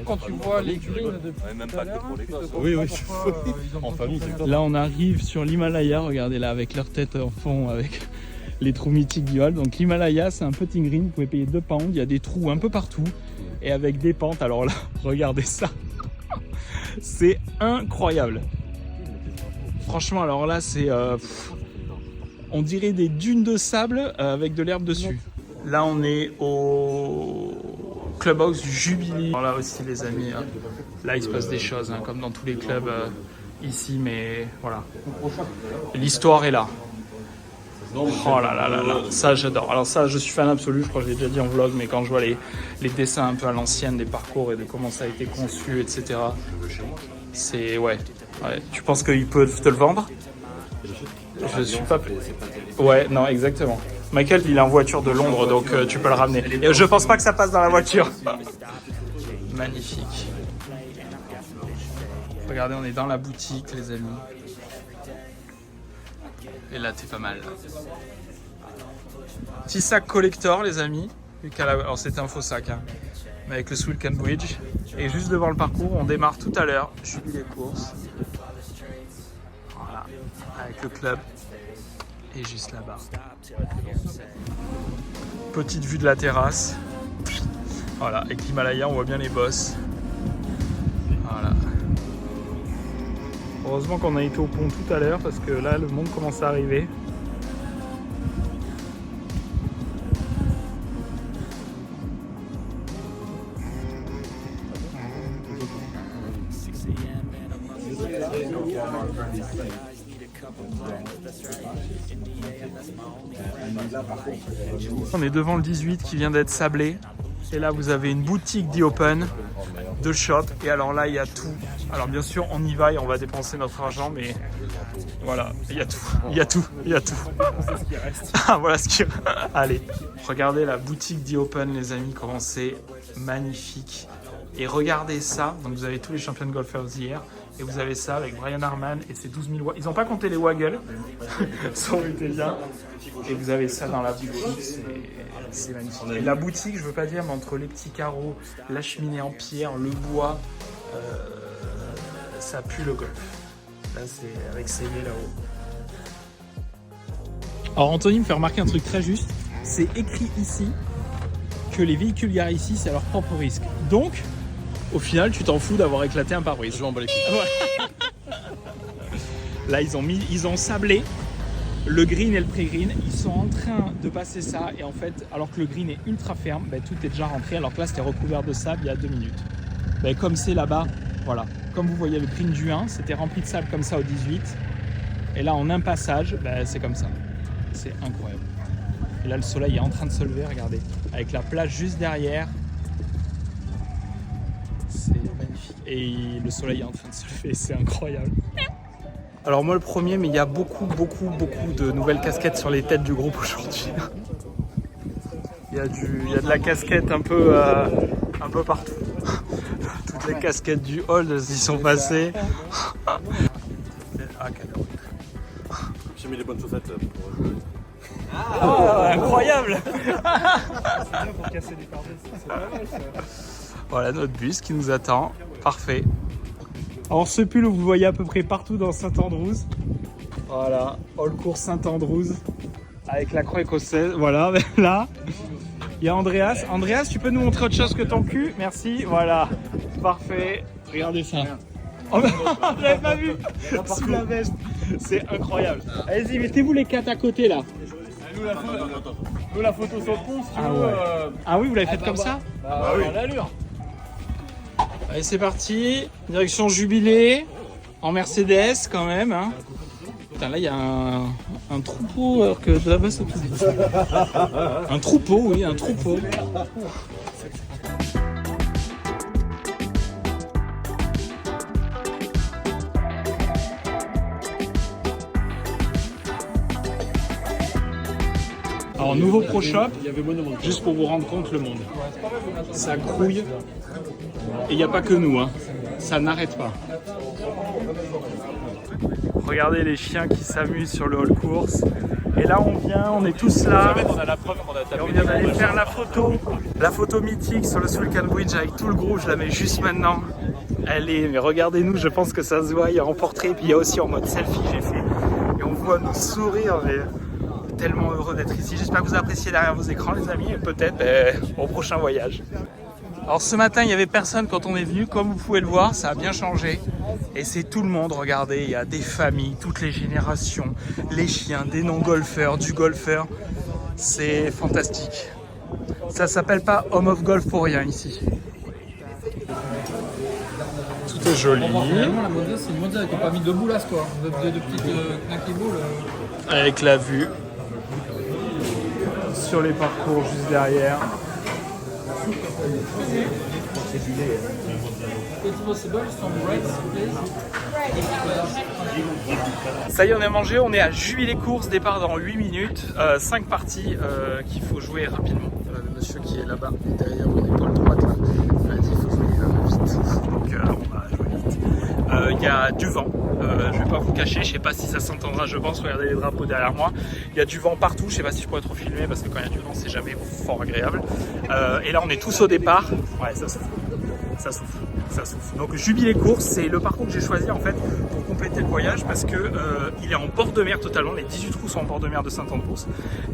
Quand tu vois les greens de même pas que pour les gosses. Oui, en famille. Là on arrive sur l'Himalaya, regardez là avec leur tête en fond avec les trous mythiques du hall. Donc l'Himalaya c'est un petit green, vous pouvez payer 2 pounds, il y a des trous un peu partout et avec des pentes. Alors là, regardez ça, c'est incroyable. Franchement alors là c'est, on dirait des dunes de sable avec de l'herbe dessus. Là, on est au clubhouse du Jubilee. Alors là aussi, les amis, là, il se passe des choses, hein, comme dans tous les clubs ici, mais voilà. L'histoire est là. Oh là là là là, ça j'adore. Alors ça, je suis fan absolu, je crois que je l'ai déjà dit en vlog, mais quand je vois les dessins un peu à l'ancienne des parcours et de comment ça a été conçu, etc. C'est... Ouais. Tu penses qu'ils peuvent te le vendre? Je suis pas... Ouais, non, exactement. Michael, il est en voiture de Londres, donc tu peux le ramener. Et je pense pas que ça passe dans la voiture. Magnifique. Regardez, on est dans la boutique, les amis. Et là, t'es pas mal. Petit sac collector, les amis. Alors, c'était un faux sac, hein. Mais avec le Swilcan Bridge. Et juste devant le parcours, on démarre tout à l'heure. Jubilee courses. Voilà. Avec le club. Et juste là-bas. Petite vue de la terrasse. Voilà, avec l'Himalaya, on voit bien les bosses. Voilà. Heureusement qu'on a été au pont tout à l'heure parce que là, le monde commence à arriver. On est devant le 18 qui vient d'être sablé. Et là, vous avez une boutique The Open de shop. Et alors là, il y a tout. Alors bien sûr, on y va et on va dépenser notre argent, mais voilà, il y a tout. Il y a tout. Il y a tout. Ah, voilà ce qui reste. Allez, regardez la boutique The Open, les amis, comment c'est magnifique. Et regardez ça, donc vous avez tous les champions de golfeurs d'hier, et vous avez ça avec Brian Harman et ses 12 000 Ils n'ont pas compté les Waggles, ça aurait été bien. Et vous avez ça dans la boutique, c'est magnifique. Et la boutique, je veux pas dire, mais entre les petits carreaux, la cheminée en pierre, le bois, ça pue le golf. Là, c'est avec Seyé là-haut. Alors Anthony me fait remarquer un truc très juste, c'est écrit ici que les véhicules garés ici, c'est à leur propre risque. Donc, au final, tu t'en fous d'avoir éclaté un pare-brise. Je m'en bats les couilles. Ouais. Là, ils ont sablé le green et le pré-green. Ils sont en train de passer ça. Et en fait, alors que le green est ultra ferme, ben, tout est déjà rentré. Alors que là, c'était recouvert de sable il y a 2 minutes. Ben, comme c'est là-bas, voilà. Comme vous voyez, le green du 1, c'était rempli de sable comme ça au 18. Et là, en un passage, ben, c'est comme ça. C'est incroyable. Et là, le soleil est en train de se lever, regardez. Avec la plage juste derrière. C'est magnifique. Et le soleil est en train de se lever, c'est incroyable. Alors moi le premier, mais il y a beaucoup de nouvelles casquettes sur les têtes du groupe aujourd'hui. Il y a de la casquette un peu partout. Toutes les casquettes du hold y sont passées. Ah, cadeau. J'ai mis les bonnes chaussettes pour jouer. Oh, incroyable. Pour casser des pare-brises, c'est pas mal ça. Voilà notre bus qui nous attend, parfait. Alors ce pull vous le voyez à peu près partout dans Saint-Andrews. Voilà, All Course Saint-Andrews avec la croix écossaise, voilà, là. Il y a Andreas. Andreas, tu peux nous montrer autre chose que ton cul? Merci, voilà, parfait. Regardez ça. Oh, je l'avais pas vu sous la veste, c'est incroyable. Allez-y, mettez-vous les 4 à côté là. Nous, la photo sur le pont, si tu veux. Ouais. Ah oui, vous l'avez faite comme ça? Bah oui. L'allure. Allez, c'est parti. Direction Jubilé. En Mercedes, quand même. Hein. Putain, là, il y a un troupeau, alors que de là-bas, c'est tout. Un troupeau, oui, un troupeau. Alors, nouveau Pro Shop, juste pour vous rendre compte le monde. Ça grouille. Et il n'y a pas que nous, hein. Ça n'arrête pas. Regardez les chiens qui s'amusent sur le hall course. Et là on vient, on est tous là. On a la preuve qu'on a tapé. Et on vient d'aller faire la photo mythique sur le Sulcan Bridge avec tout le groupe. Je la mets juste maintenant. Allez, mais regardez-nous, je pense que ça se voit. Il y a en portrait, puis il y a aussi en mode selfie j'ai fait. Et on voit nos sourires, mais tellement heureux d'être ici. J'espère que vous appréciez derrière vos écrans les amis, et peut-être au prochain voyage. Alors ce matin, il n'y avait personne quand on est venu. Comme vous pouvez le voir, ça a bien changé. Et c'est tout le monde, regardez, il y a des familles, toutes les générations, les chiens, des non-golfeurs, du golfeur. C'est fantastique. Ça s'appelle pas Home of Golf pour rien ici. Tout est joli. Finalement, la Monza, c'est une Monza qui n'a pas mis de boulasses, quoi. De petites knacky boules. Avec la vue sur les parcours juste derrière. Ça y est, on a mangé, on est à Jubilé Course, départ dans 8 minutes, 5 parties qu'il faut jouer rapidement. Le monsieur qui est là-bas, derrière mon épaule droite, là, m'a dit qu'il faut jouer vite, donc on va jouer vite. Il y a du vent, je vais pas vous cacher, je sais pas si ça s'entendra, je pense, regardez les drapeaux derrière moi. Il y a du vent partout, je sais pas si je pourrais trop filmer parce que quand il y a du vent c'est jamais fort agréable. Et là on est tous au départ, ouais ça souffle. Ça souffle. Donc Jubilé Course, c'est le parcours que j'ai choisi en fait pour compléter le voyage parce que il est en bord de mer totalement, les 18 trous sont en bord de mer de Saint-Andrews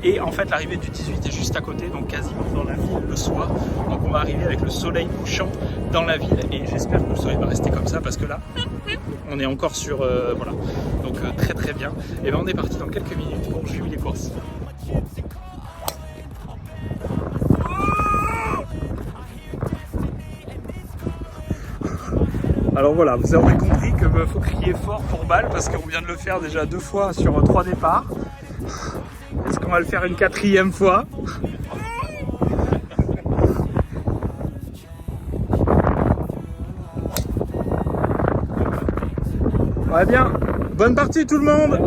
et en fait l'arrivée du 18 est juste à côté, donc quasiment dans la ville le soir. Donc on va arriver avec le soleil couchant dans la ville et j'espère que le soleil va rester comme ça parce que là on est encore sur voilà, donc très bien. Et bien on est parti dans quelques minutes pour Jubilé Course. Alors voilà, vous avez compris qu'il faut crier fort pour balle parce qu'on vient de le faire déjà 2 fois sur 3 départs. Est-ce qu'on va le faire une 4e fois? Ouais bien, bonne partie tout le monde.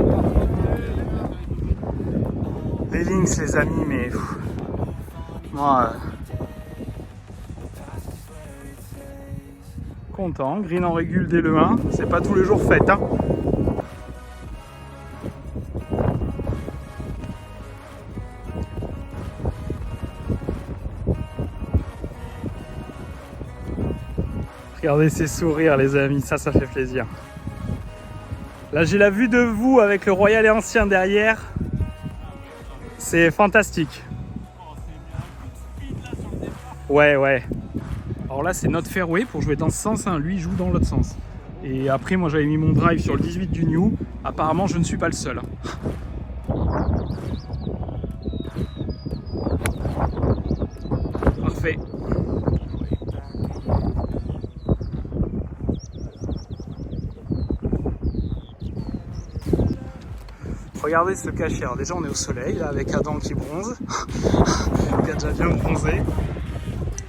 Les links les amis, mais moi content. Green en régule dès le 1. C'est pas tous les jours fait, hein. Regardez ces sourires les amis, ça fait plaisir. Là j'ai la vue de vous avec le Royal et Ancien derrière. C'est fantastique. Ouais. Alors là c'est notre fairway pour jouer dans ce sens, hein. Lui il joue dans l'autre sens. Et après moi j'avais mis mon drive sur le 18 du New. Apparemment je ne suis pas le seul. Parfait. Regardez ce cachet. Alors déjà on est au soleil là, avec Adam qui bronze. Il a déjà bien bronzé.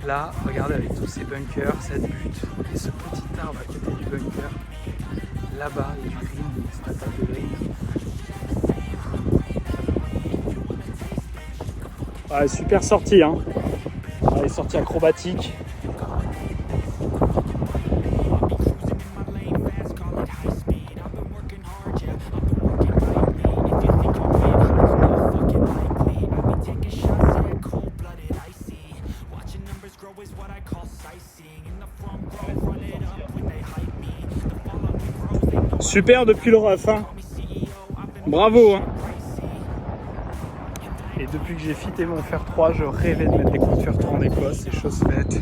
Là, regardez avec tous ces bunkers, cette butte et ce petit arbre à côté du bunker. Là-bas, il y a du green, c'est pas de green. Ouais, super sortie, hein. Ouais, sortie acrobatique. Super depuis le ref, hein. Bravo, hein. Et depuis que j'ai fité mon fer 3, je rêvais de mettre des coups de fer 3 en Écosse, c'est chose faite.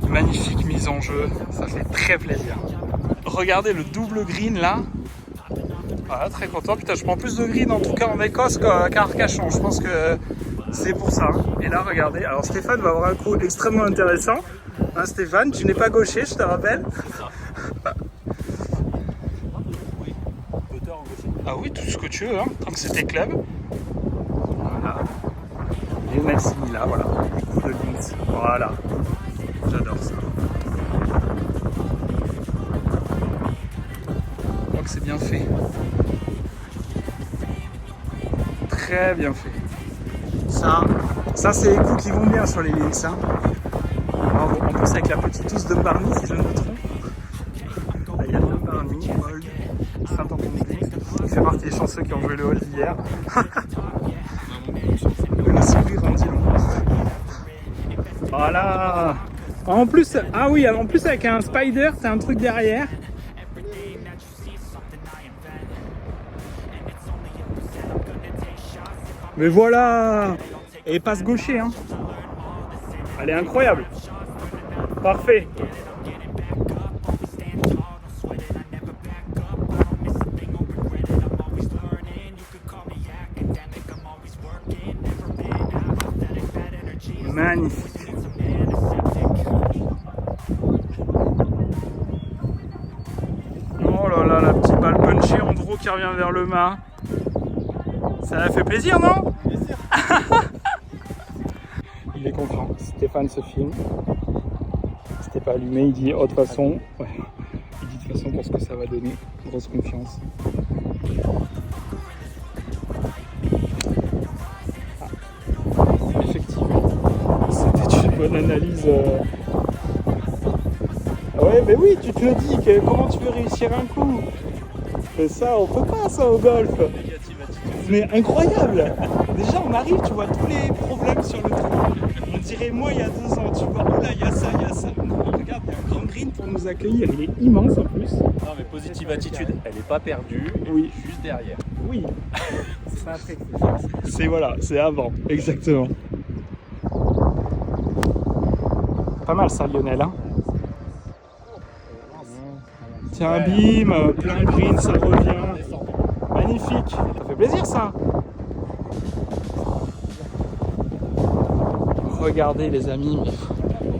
Magnifique mise en jeu, ça fait très plaisir. Regardez le double green là. Voilà, très content. Putain, je prends plus de green en tout cas en Écosse qu'à Arcachon. Je pense que c'est pour ça. Et là, regardez. Alors Stéphane va avoir un coup extrêmement intéressant. Hein, Stéphane, tu n'es pas gaucher, je te rappelle. Ah oui, tout ce que tu veux, hein, tant que c'était club. Voilà. Lionel Simila, voilà. Coup de links. Voilà. J'adore ça. Je crois que c'est bien fait. Très bien fait. Ça c'est les coups qui vont bien sur les links. Hein. Alors, en plus avec la petite housse de Barney, si je ne me trompe. Là, il y a deux Barney, Hold, Saint-Antoine-Links. Il fait partie des chanceux qui ont joué le Hold hier. Le sourire en dit long. Voilà. En plus, ah oui, en plus avec un spider, c'est un truc derrière. Mais voilà. Et passe gaucher, hein. Elle est incroyable. Parfait. Magnifique. Oh là là, la petite balle punchée en gros qui revient vers le mât. Ça a fait plaisir, non? Plaisir. Il est content. Stéphane se filme. C'était pas allumé, il dit oh, de toute façon, ouais. Il dit de toute façon pour ce que ça va donner. Grosse confiance. C'était une bonne analyse. Ouais, mais oui, tu te le dis, que comment tu veux réussir un coup? Mais ça, on peut pas ça au golf. Mais incroyable. Déjà, on arrive, tu vois tous les problèmes sur le trou. On dirait moi il y a 2 ans, tu vois, oh là, il y a ça, il y a ça. Non, regarde, il y a un grand green pour nous accueillir, il est immense en plus. Non mais positive attitude, elle n'est pas perdue, oui. Juste derrière. Oui. C'est pas après. C'est voilà, c'est avant, exactement. Pas mal ça Lionel, hein. Tiens, bim, plein de green, ça revient. Magnifique, ça fait plaisir ça. Regardez les amis,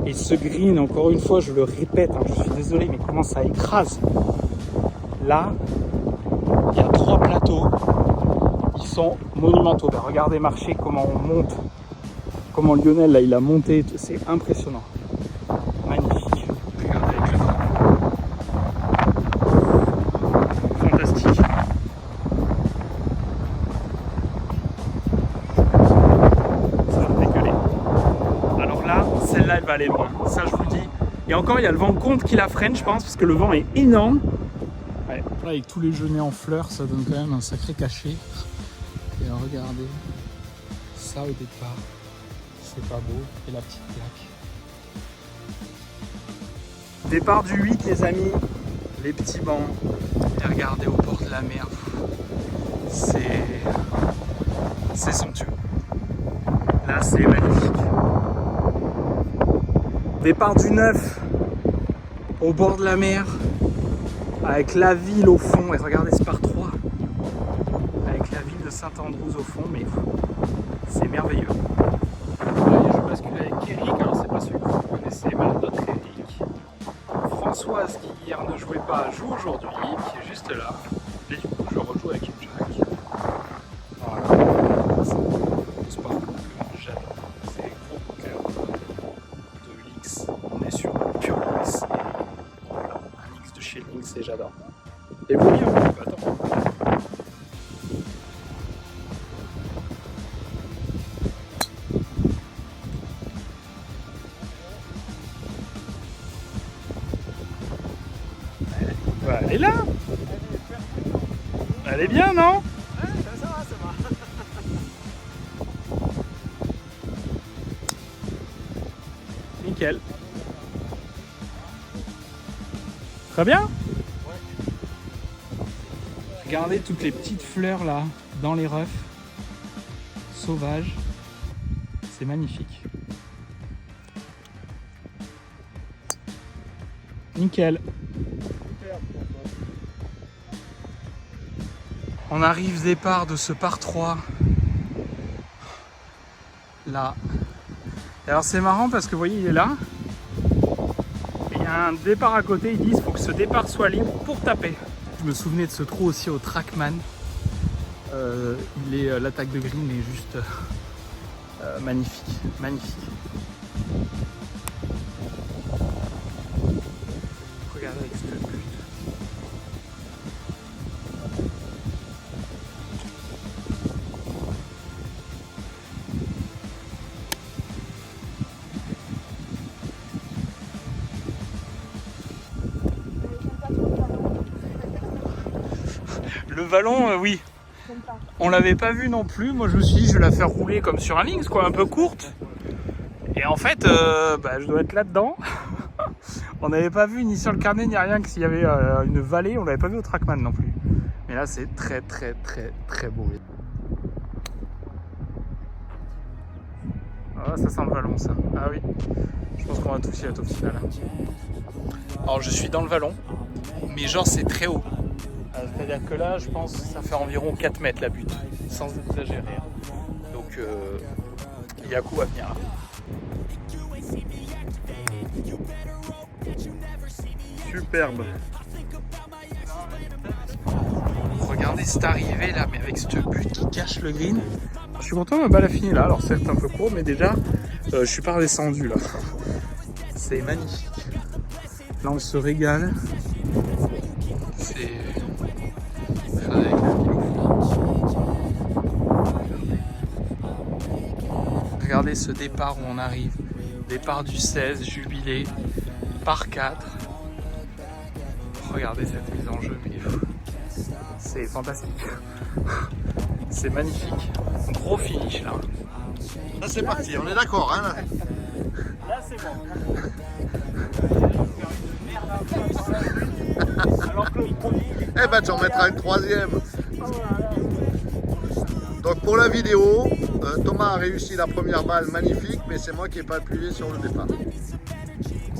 et ce green, encore une fois, je le répète, hein, je suis désolé, mais comment ça écrase. Là, il y a 3 plateaux, ils sont monumentaux. Ben, regardez marcher comment on monte, comment Lionel là il a monté, c'est impressionnant. Magnifique. Regardez avec le drap. Fantastique. Ça va dégueuler. Alors là, celle-là elle va aller loin. Ça je vous dis, Et encore, il y a le vent contre qui la freine, je pense, parce que le vent est énorme. Ouais. Là, avec tous les genêts en fleurs, ça donne quand même un sacré cachet. Et regardez, ça au départ, c'est pas beau. Et la petite plaque. Départ du 8, les amis. Les petits bancs. Et regardez au bord de la mer. C'est somptueux. Là, c'est magnifique. Départ du 9, au bord de la mer, avec la ville au fond. Et regardez, c'est par 3. Avec la ville de Saint-Andrews au fond, mais c'est merveilleux. Là, je bascule avec Eric, alors c'est pas celui que vous connaissez, mais notre Eric. Françoise, qui hier ne jouait pas, joue aujourd'hui, qui est juste là. Et du coup, je rejoue avec une Jack. Voilà. C'est pas j'adore. C'est gros coup de cœur de Lynx. On est sur un pur Lynx. Voilà, un Lynx de chez Lynx et j'adore. Et vous, bien, attends. Elle est là. Elle est bien, non? Ouais, ça va. Nickel. Très bien? Regardez toutes les petites fleurs là, dans les refs. Sauvages. C'est magnifique. Nickel. On arrive départ de ce par 3. Là. Et alors c'est marrant parce que vous voyez, il est là. Et il y a un départ à côté, ils disent qu'il faut que ce départ soit libre pour taper. Je me souvenais de ce trou aussi au Trackman. L'attaque de green est juste magnifique. Magnifique. Regardez avec cette butte. Le vallon, oui. On l'avait pas vu non plus. Moi, je me suis dit, je vais la faire rouler comme sur un Lynx, quoi, un peu courte. Et en fait, je dois être là-dedans. On n'avait pas vu ni sur le carnet ni rien que s'il y avait une vallée. On l'avait pas vu au Trackman non plus. Mais là, c'est très, très, très, très beau. Ah, ça sent le vallon, ça. Ah oui. Je pense qu'on va tous y être au final. Alors, je suis dans le vallon, mais genre, c'est très haut. C'est-à-dire que là, je pense que ça fait environ 4 mètres la butte, sans exagérer. Donc, il y a coup à venir. Superbe. Regardez cette arrivée là, mais avec cette butte qui cache le green. Je suis content, ma balle a fini là. Alors certes un peu court, mais déjà, je suis pas redescendu là. C'est magnifique. Là, on se régale. C'est... avec la ville au fond. Regardez ce départ où on arrive. Départ du 16, jubilé, par 4. Regardez cette mise en jeu, mais c'est fantastique. C'est magnifique. Gros finish là. Là c'est parti, on est d'accord hein là. Là c'est bon. Eh ben tu en mettras une troisième. Donc pour la vidéo, Thomas a réussi la première balle magnifique, mais c'est moi qui n'ai pas appuyé sur le départ.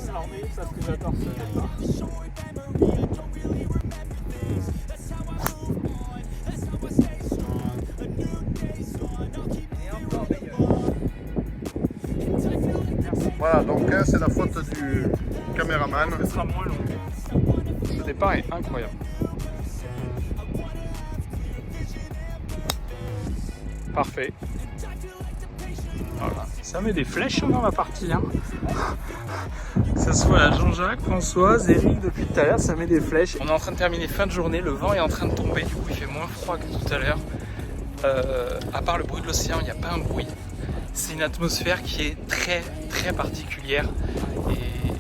Alors mais parce que j'adore ce départ. Voilà, donc hein, c'est la faute du caméraman. Ce sera moins long. Ce départ est incroyable. Parfait. Voilà. Ça met des flèches dans la partie. Hein. Que ce soit à Jean-Jacques, Françoise, Eric, depuis tout à l'heure, ça met des flèches. On est en train de terminer fin de journée, le vent est en train de tomber, du coup il fait moins froid que tout à l'heure. À part le bruit de l'océan, il n'y a pas un bruit. C'est une atmosphère qui est très très particulière et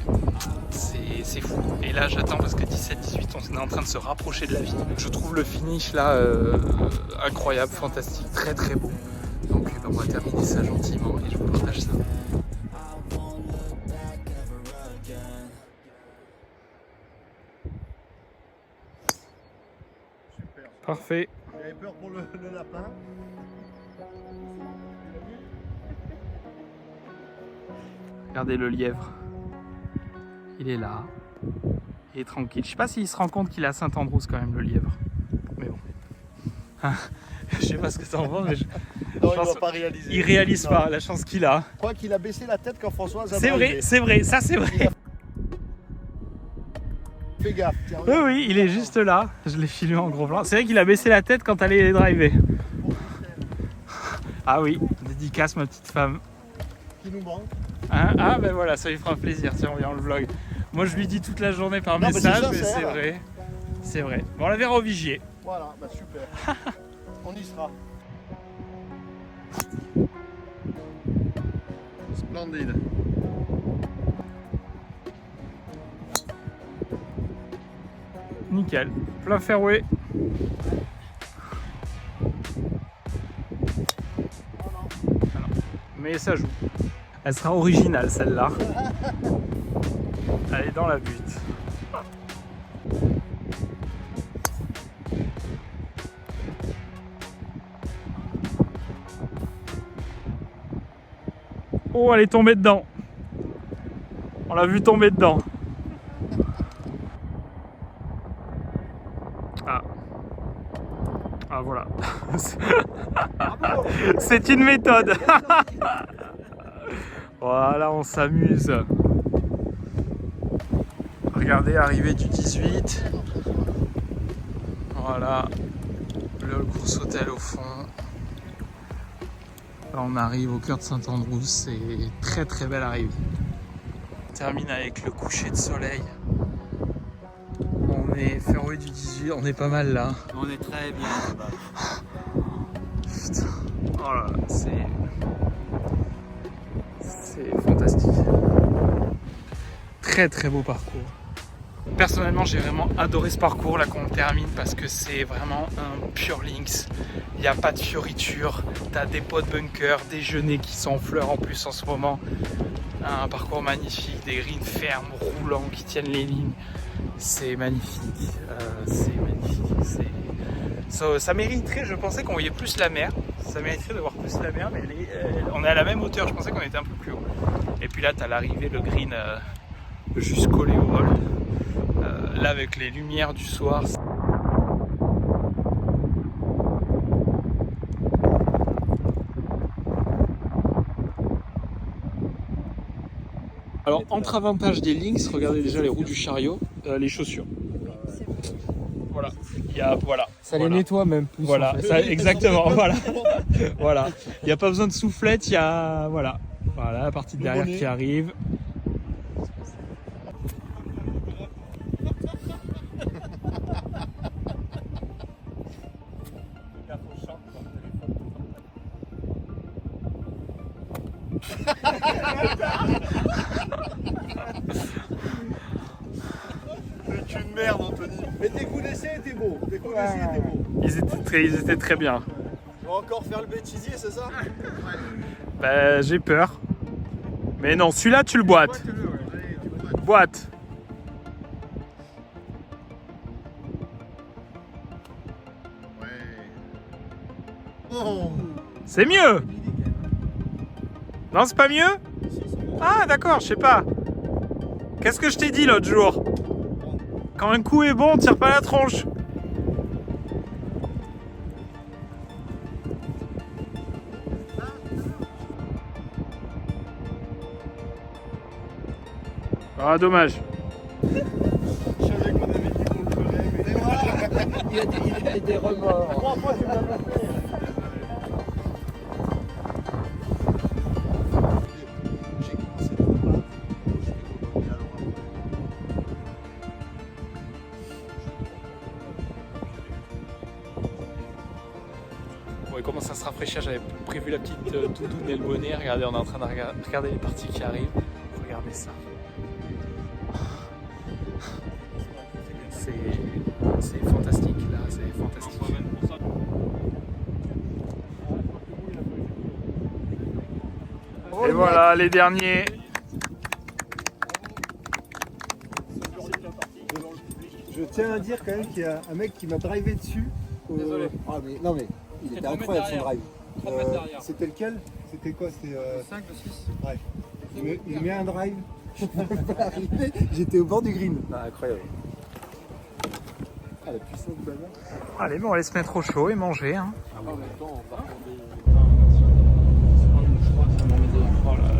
c'est fou. Et là j'attends parce que 17-18 on est en train de se rapprocher de la ville. Je trouve le finish là incroyable, fantastique, très très beau. Donc on va terminer ça gentiment et je vous partage ça. Parfait. J'avais peur pour le lapin. Regardez le lièvre. Il est là. Il est tranquille. Je sais pas s'il se rend compte qu'il est à Saint-Andrews quand même, le lièvre. Mais bon. Je sais pas ce que ça en pense, mais Non, il ne va pas réaliser. il réalise pas la chance qu'il a. Je crois qu'il a baissé la tête quand Françoise a C'est vrai, c'est vrai, ça c'est vrai. Fais gaffe. Tiens, Oui, oui, il est juste là. Je l'ai filmé en gros plan. C'est vrai qu'il a baissé la tête quand elle allait driver. Ah oui, dédicace ma petite femme. qui nous manque. Hein, ah ben voilà, ça lui fera plaisir. Tiens, on vient le vlog. Moi je lui dis toute la journée par Non, message, mais mais c'est vrai. C'est vrai. Bon, on la verra au vigier. Voilà, bah super. On y sera. Splendide. Nickel. Plein fairway. Ah non. Mais ça joue. Elle sera originale celle-là. Elle est dans la butte. Oh, elle est tombée dedans. On l'a vu tomber dedans. Ah. Ah voilà. C'est une méthode. Voilà, on s'amuse. Regardez, arrivée du 18. Voilà. Le course hôtel au fond. Là, on arrive au cœur de Saint-Andrews. C'est très très belle arrivée. On termine avec le coucher de soleil. On est fairway du 18. On est pas mal là. On est très bien là-bas. Putain. Oh là là, c'est fantastique. Très très beau parcours. Personnellement, j'ai vraiment adoré ce parcours là qu'on termine parce que c'est vraiment un pure links. Il n'y a pas de fioritures. T'as des pots de bunker, des genêts qui sont en fleurs en plus en ce moment. Un parcours magnifique, des greens fermes, roulants qui tiennent les lignes. C'est magnifique. C'est magnifique. Ça mériterait, je pensais qu'on voyait plus la mer. Ça mériterait de voir plus la mer, mais on est à la même hauteur. Je pensais qu'on était un peu plus haut. Et puis là, tu as l'arrivée, le green juste collé au hall. Là, avec les lumières du soir. Alors, entre avantages des links, regardez déjà les roues du chariot, les chaussures. Voilà, voilà. Ça les nettoie même plus. Voilà, en fait. ça, exactement, voilà. Voilà. Il n'y a pas besoin de soufflette, il y a. Voilà. Voilà, la partie de derrière qui arrive. C'est une merde, Anthony. Mais tes coups d'essai étaient beaux. Tes coups d'essai étaient beaux. Ils étaient très bien. Tu vas encore faire le bêtisier, c'est ça? Bah, j'ai peur. Mais non, celui-là, tu le boites. Boîte. Oh. C'est mieux. Non, c'est pas mieux? Ah, d'accord, je sais pas. Qu'est-ce que je t'ai dit l'autre jour? Quand un coup est bon, on tire pas la tronche. Ah, dommage. Je savais qu'on avait dit qu'on le ferait, mais voilà. Il a des remords. 3 fois, tu me l'as pas fait. J'ai commencé le repas. Je suis content, alors. Bon, il commence à se rafraîchir. J'avais prévu la petite doudoune et le bonnet. Regardez, on est en train de regarder les parties qui arrivent. Regardez ça. c'est fantastique. Là, c'est fantastique. Et voilà les derniers. Je tiens à dire quand même qu'il y a un mec qui m'a drivé dessus. Désolé. Ah mais non mais il était incroyable son drive. 30 mètres derrière. C'était lequel? C'était quoi? C'était 5 ou 6. Ouais. Il met un drive. J'étais au bord du green. Ah, incroyable. Ah la puissance de balle. Allez, bon, on va aller se mettre au chaud et manger. Hein.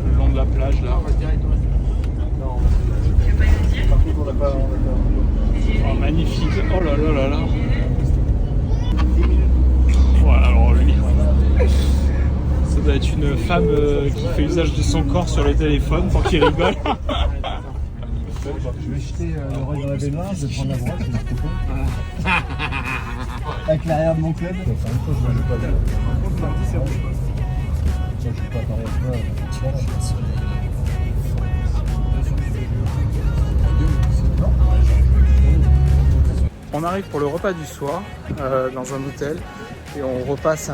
Le long de la plage là. Oh, magnifique. Oh là là là là. Voilà, alors lui. Ça doit être une femme qui fait usage de son corps sur le téléphone pour qu'il rigole. Je vais jeter l'oreille dans la baignoire, je vais prendre la droite, je vais le avec l'arrière de mon club. Par contre, mardi, c'est rouge. Je joue pas pareil à toi. On arrive pour le repas du soir dans un hôtel et on repasse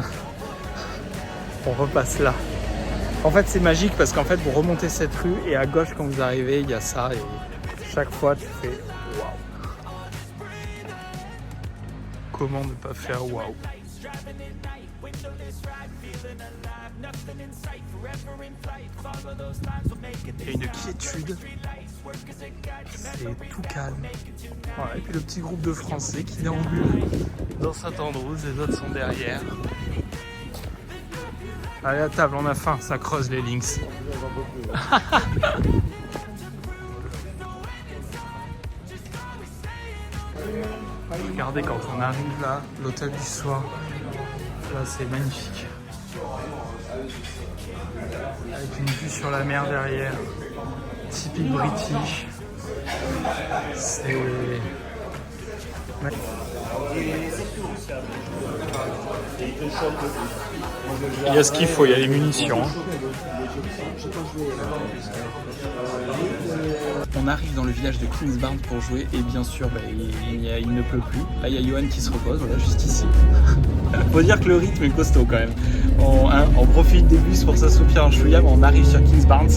là. En fait, c'est magique parce qu'en fait, vous remontez cette rue et à gauche, quand vous arrivez, il y a ça et chaque fois, tu fais waouh. Comment ne pas faire waouh? Il y a une quiétude, c'est tout calme. Voilà, et puis le petit groupe de Français qui déambule dans Saint-Andrews, les autres sont derrière. Allez à table, on a faim, ça creuse les Lynx. Regardez quand on arrive là, l'hôtel du soir, là c'est magnifique. Avec une vue sur la mer derrière, typique british. C'est... Il y a ce qu'il faut, il y a les munitions. On arrive dans le village de Kingsbarn pour jouer et bien sûr il ne pleut plus. Là il y a Johan qui se repose, voilà, juste ici. Faut dire que le rythme est costaud quand même. On profite des bus pour s'assoupir un chouïa, on arrive sur Kingsbarn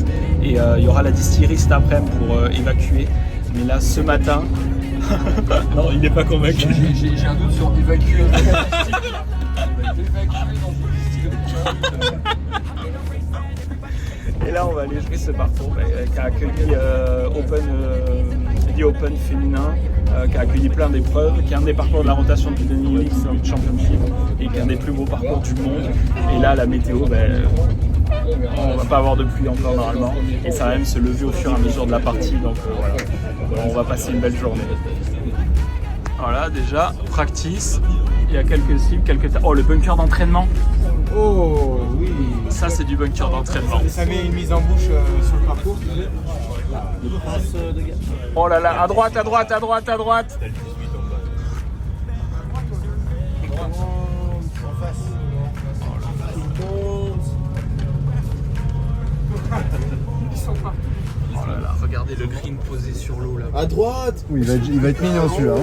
et il y aura la distillerie cet après-midi pour évacuer. Mais là ce matin, non il n'est pas convaincu. J'ai un doute sur évacuer. Et là, on va aller jouer ce parcours qui a accueilli Open féminin, qui a accueilli plein d'épreuves, qui est un des parcours de la rotation du Benelux Championship et qui est un des plus beaux parcours du monde. Et là, la météo, on va pas avoir de pluie encore normalement. Et ça va même se lever au fur et à mesure de la partie. Donc voilà, on va passer une belle journée. Voilà, déjà, practice. Il y a quelques cibles, Oh, le bunker d'entraînement. Oh oui. Ça, c'est du bunker d'entraînement. Ça met une mise en bouche sur le parcours. Oh là là, à droite, à droite, à droite, à droite. Oh là là, regardez le green posé sur l'eau là. À droite. Oui, il va être mignon celui-là.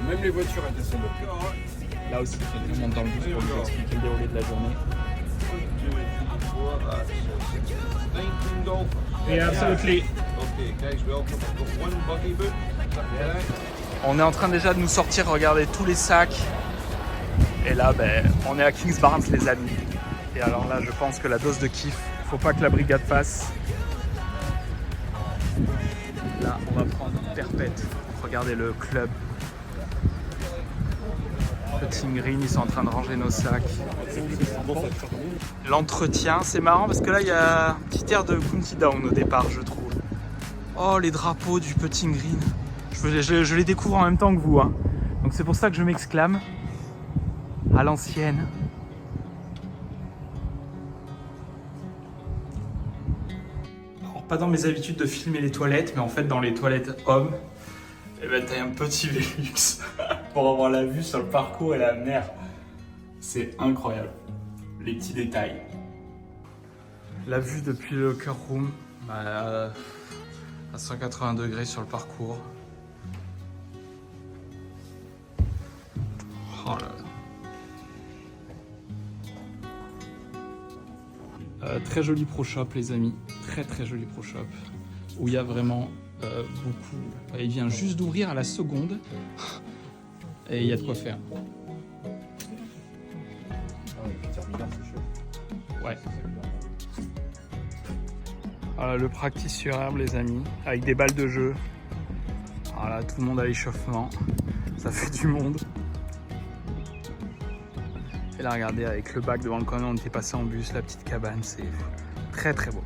Même les voitures étaient sur le Là aussi, on monte dans le bus pour vous expliquer le déroulé de la journée. Yeah, absolutely. On est en train déjà de nous sortir, regardez tous les sacs. Et là, on est à Kingsbarn les amis. Et alors là, je pense que la dose de kiff, faut pas que la brigade passe. Là, on va prendre perpète. Regardez le club. Petit green, ils sont en train de ranger nos sacs. L'entretien, c'est marrant parce que là il y a un petit air de County Down au départ, je trouve. Oh, les drapeaux du Petit Green. Je les découvre en même temps que vous. Hein. Donc c'est pour ça que je m'exclame. À l'ancienne. Alors, pas dans mes habitudes de filmer les toilettes, mais en fait dans les toilettes hommes, t'as un petit Velux pour avoir la vue sur le parcours et la mer. C'est incroyable. Les petits détails. La vue depuis le locker room, à 180 degrés sur le parcours. Oh là là. Très joli pro shop les amis, très joli pro shop où il y a vraiment beaucoup. Il vient juste d'ouvrir à la seconde et il y a de quoi faire. Ouais. Voilà le practice sur herbe les amis, avec des balles de jeu. Voilà, tout le monde à l'échauffement, ça fait du monde. Et là regardez avec le bac devant le coin, on était passé en bus, la petite cabane, c'est très beau.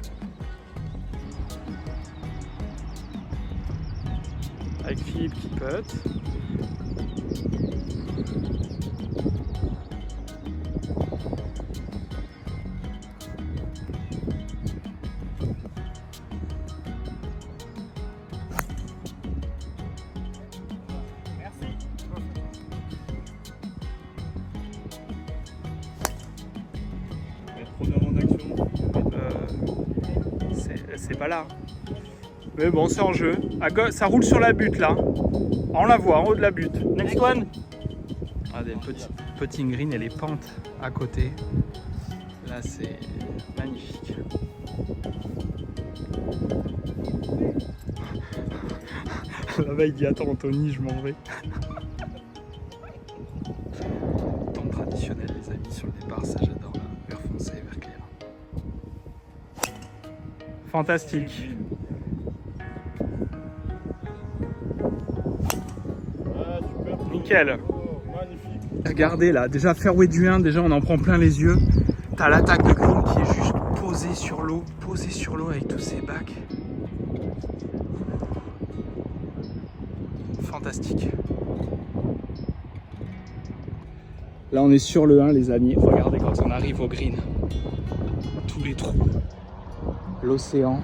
Avec Philippe qui putt. C'est pas là. Mais bon, c'est en jeu. Ça roule sur la butte là. On la voit en haut de la butte. Next one. Regardez, le petit green et les pentes à côté. Là, c'est magnifique. Là-bas, il dit attends, Anthony, je m'en vais. Temps traditionnel, les amis, sur le départ, ça j'adore. Vert foncé, vert clair. Fantastique. Nickel. Regardez là, déjà fairway du 1, déjà on en prend plein les yeux. T'as l'attaque de green qui est juste posée sur l'eau avec tous ces bacs. Fantastique. Là on est sur le 1 les amis, regardez quand on arrive au green. Tous les trous. L'océan.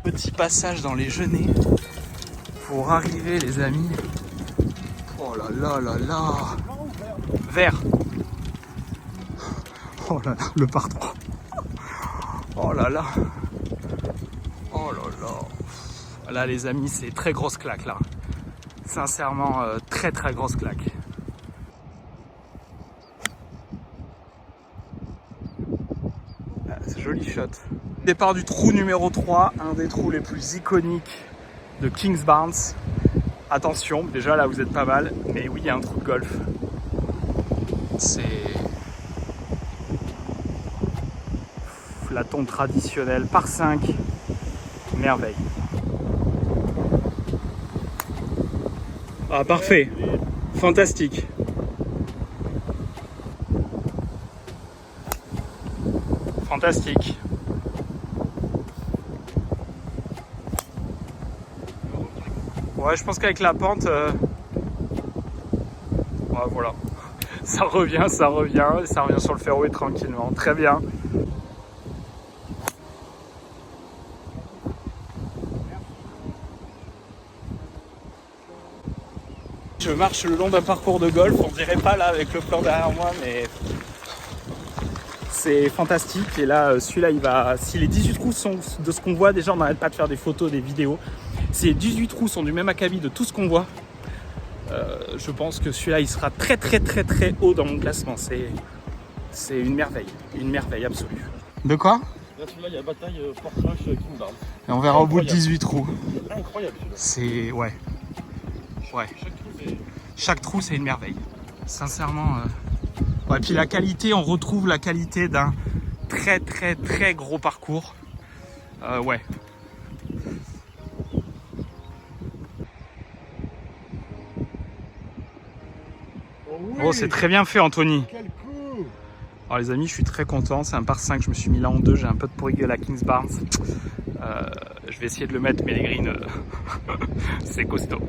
Petit passage dans les genêts pour arriver les amis. Oh là là là là. Vert. Oh là là, le par 3. Oh là là. Oh là là. Là les amis, c'est très grosse claque là. Sincèrement, très grosse claque. Joli shot. Départ du trou numéro 3, un des trous les plus iconiques de Kingsbarns. Attention, déjà là vous êtes pas mal, mais oui il y a un trou de golf. C'est la tombe traditionnelle par 5. Merveille. Ah parfait, fantastique. Fantastique. Ouais, je pense qu'avec la pente, ouais, voilà, ça revient sur le fairway tranquillement. Très bien. Je marche le long d'un parcours de golf, on dirait pas là avec le plan derrière moi, mais c'est fantastique. Et là, celui-là, il va. Si les 18 trous sont de ce qu'on voit, déjà, on n'arrête pas de faire des photos, des vidéos. Si les 18 trous sont du même acabit de tout ce qu'on voit, je pense que celui-là, il sera très haut dans mon classement. C'est une merveille absolue. De quoi? Là, celui-là, il y a bataille Port-Rush Kingsbarns. Et on verra au bout de 18 trous. Incroyable celui-là. C'est. Ouais. Chaque trou, c'est une merveille. Sincèrement. Ouais, puis la qualité, on retrouve la qualité d'un très gros parcours. Ouais. Oh, c'est très bien fait, Anthony. Quel coup! Alors les amis, je suis très content. C'est un par 5, je me suis mis là en 2. J'ai un peu de pour rigueur à Kingsbarns. Je vais essayer de le mettre, mais les greens, c'est costaud.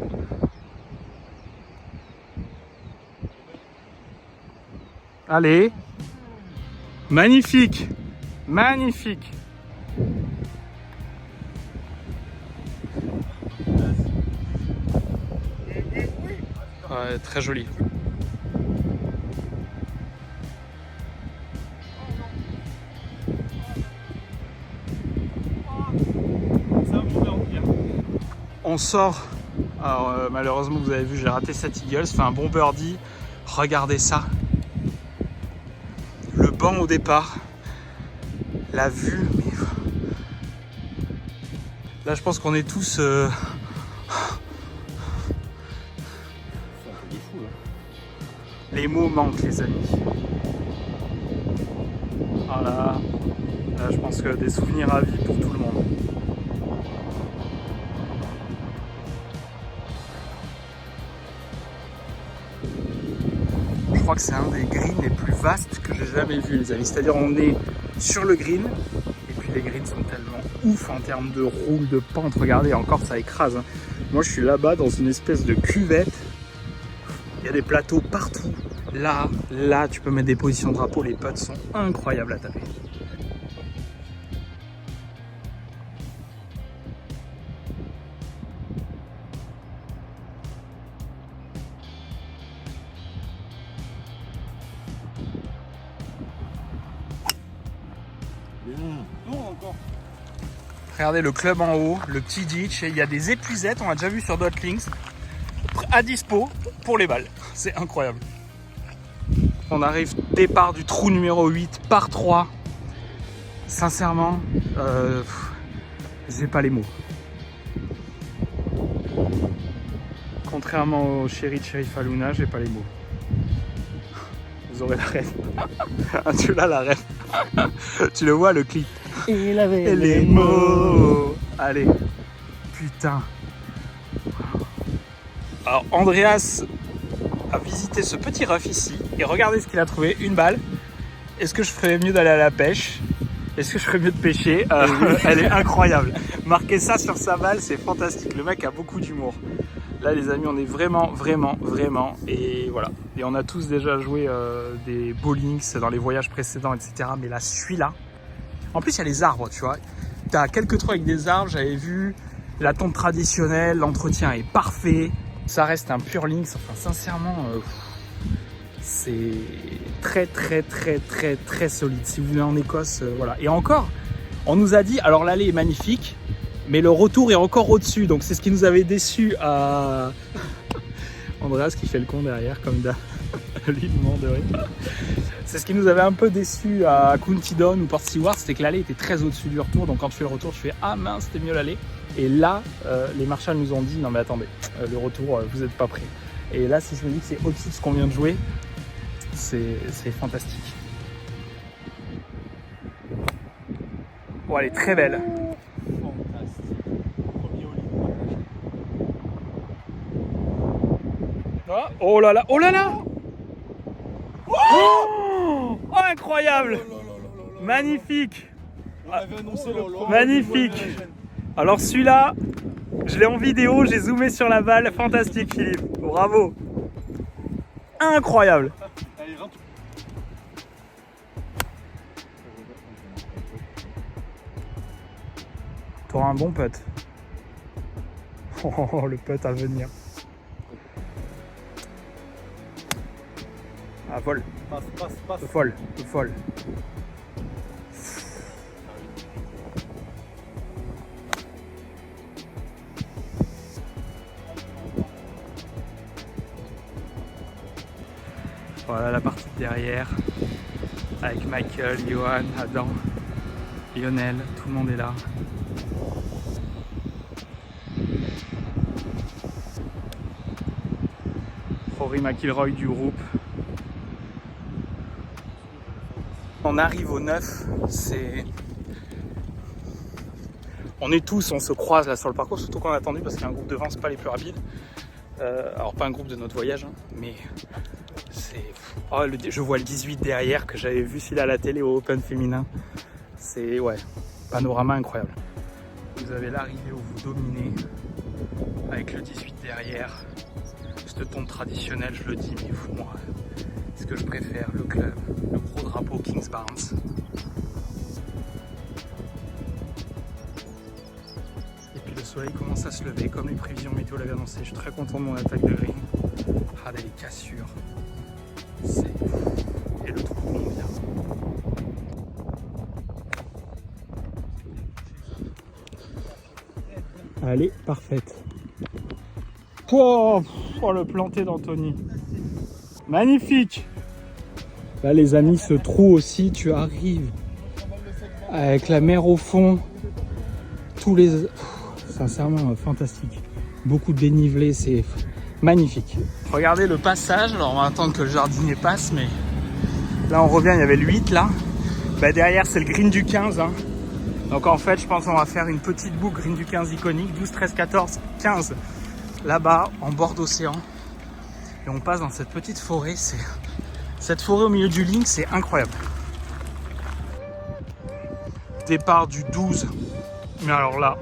Allez. Magnifique. Magnifique. Ouais, très joli. On sort. Alors malheureusement vous avez vu, j'ai raté cet eagle, fait un bon birdie. Regardez ça. Le banc au départ. La vue. Mais... Là je pense qu'on est tous... Les mots manquent les amis. Voilà. Là je pense que des souvenirs à vie pour tout le monde. Je crois que c'est un des greens les plus vastes que j'ai jamais vu les amis. C'est-à-dire on est sur le green et puis les greens sont tellement ouf en termes de roule, de pente. Regardez encore ça écrase. Hein. Moi je suis là-bas dans une espèce de cuvette. Il y a des plateaux partout. Là, tu peux mettre des positions de drapeau. Les putts sont incroyables à taper. Regardez le club en haut, le petit ditch. Et il y a des épuisettes, on a déjà vu sur d'autres links, à dispo pour les balles. C'est incroyable. On arrive départ du trou numéro 8 par 3. Sincèrement, j'ai pas les mots. Contrairement au chéri de Sheriff Aluna, j'ai pas les mots. Vous aurez la rêve. Tu l'as la rêve. Tu le vois le clip. Il avait les mots. Allez. Putain. Alors Andreas a visité ce petit rough ici et regardez ce qu'il a trouvé, une balle. Est-ce que je ferais mieux d'aller à la pêche? Est-ce que je ferais mieux de pêcher? Elle est incroyable. Marquer ça sur sa balle, c'est fantastique. Le mec a beaucoup d'humour. Là les amis, on est vraiment et voilà. Et on a tous déjà joué des bowlings dans les voyages précédents, etc. Mais là, celui-là, en plus il y a les arbres, tu vois. T'as quelques trous avec des arbres, j'avais vu la tombe traditionnelle, l'entretien est parfait. Ça reste un pur links, enfin sincèrement, c'est très solide. Si vous venez en Écosse, voilà. Et encore, on nous a dit, alors l'allée est magnifique, mais le retour est encore au-dessus. Donc c'est ce qui nous avait déçu à... Andreas qui fait le con derrière, comme d'hab. Lui, il ment de rire. C'est ce qui nous avait un peu déçu à County Down ou Port Seward, c'était que l'allée était très au-dessus du retour. Donc quand tu fais le retour, tu fais « Ah mince, c'était mieux l'allée ». Et là, les marshals nous ont dit « Non mais attendez, le retour, vous n'êtes pas prêts ». Et là, si je me dis que c'est au-dessus de ce qu'on vient de jouer, c'est fantastique. Bon, elle est très belle. Oh là là, oh là là, oh, incroyable, magnifique, magnifique. Alors celui-là, je l'ai en vidéo, j'ai zoomé sur la balle, fantastique Philippe, bravo, incroyable. T'auras un bon putt. Oh, le putt à venir. Ah, vol. Passe. Folle. Voilà la partie de derrière. Avec Michael, Johan, Adam, Lionel, tout le monde est là. Rory McIlroy du groupe. On arrive au 9, on est tous, on se croise là sur le parcours, surtout qu'on a attendu parce qu'il y a un groupe devant, c'est pas les plus rapides. Alors pas un groupe de notre voyage, hein, mais c'est... Oh, je vois le 18 derrière que j'avais vu celui-là à la télé au Open féminin. C'est, ouais, panorama incroyable. Vous avez l'arrivée où vous dominez, avec le 18 derrière. Cette tombe traditionnelle, je le dis, mais moi, ce que je préfère, le club, le gros drapeau Kings Barnes. Et puis le soleil commence à se lever, comme les prévisions météo l'avaient annoncé. Je suis très content de mon attaque de green. Ah, les cassures. Et le trou tombe bien. Allez, parfaite. Oh, le planté d'Anthony. Magnifique. Là les amis, ce trou aussi, tu arrives avec la mer au fond. Tous les... Sincèrement, fantastique. Beaucoup de dénivelé, c'est magnifique. Regardez le passage. Alors on va attendre que le jardinier passe, mais là on revient, il y avait le 8 là. Bah, derrière c'est le green du 15. Hein. Donc en fait, je pense qu'on va faire une petite boucle green du 15 iconique. 12, 13, 14, 15. Là-bas, en bord d'océan. Et on passe dans cette petite forêt. Cette forêt au milieu du link, c'est incroyable. Départ du 12. Mais alors là...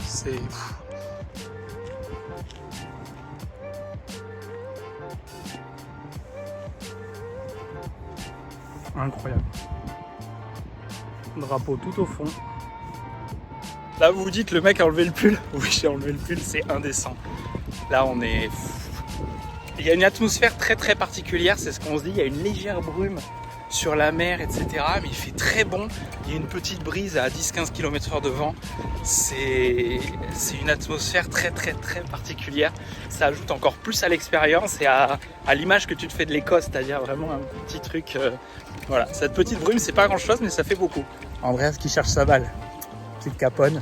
c'est... incroyable. Drapeau tout au fond. Là vous vous dites le mec a enlevé le pull. Oui, j'ai enlevé le pull, c'est indécent. Là on est... Il y a une atmosphère très très particulière, c'est ce qu'on se dit. Il y a une légère brume sur la mer, etc. Mais il fait très bon. Il y a une petite brise à 10-15 km/h de vent. C'est une atmosphère très très très particulière. Ça ajoute encore plus à l'expérience et à l'image que tu te fais de l'Écosse, c'est-à-dire vraiment un petit truc... Voilà, cette petite brume, c'est pas grand-chose, mais ça fait beaucoup. Andreas qui cherche sa balle. Petite caponne.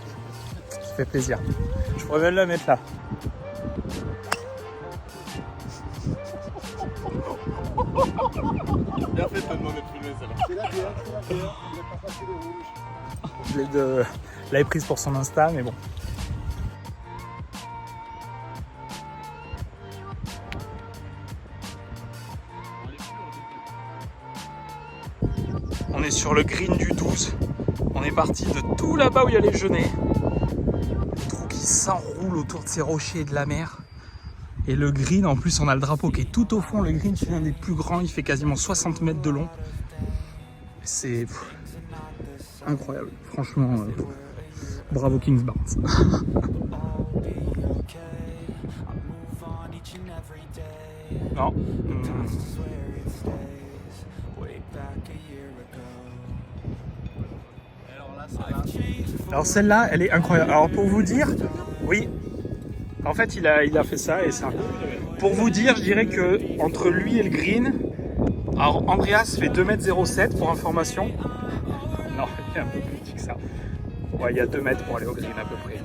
Ça fait plaisir. Je pourrais même la mettre là. Bien fait de te demander de filmer celle-là. Je l'avais prise pour son Insta, mais bon. On est sur le green du 12. On est parti de tout là-bas où il y a les genêts. Le trou qui s'enroule autour de ces rochers et de la mer. Et le green, en plus, on a le drapeau qui est tout au fond. Le green, c'est l'un des plus grands. Il fait quasiment 60 mètres de long. C'est incroyable. Franchement, bravo Kings Barnes. Non. Alors celle-là, elle est incroyable. Alors pour vous dire, oui, en fait il a fait ça et ça. Pour vous dire, je dirais que entre lui et le green, alors Andreas fait 2,07 m pour information. Non, il est un peu plus petit que ça. Ouais, il y a 2 mètres pour aller au green à peu près.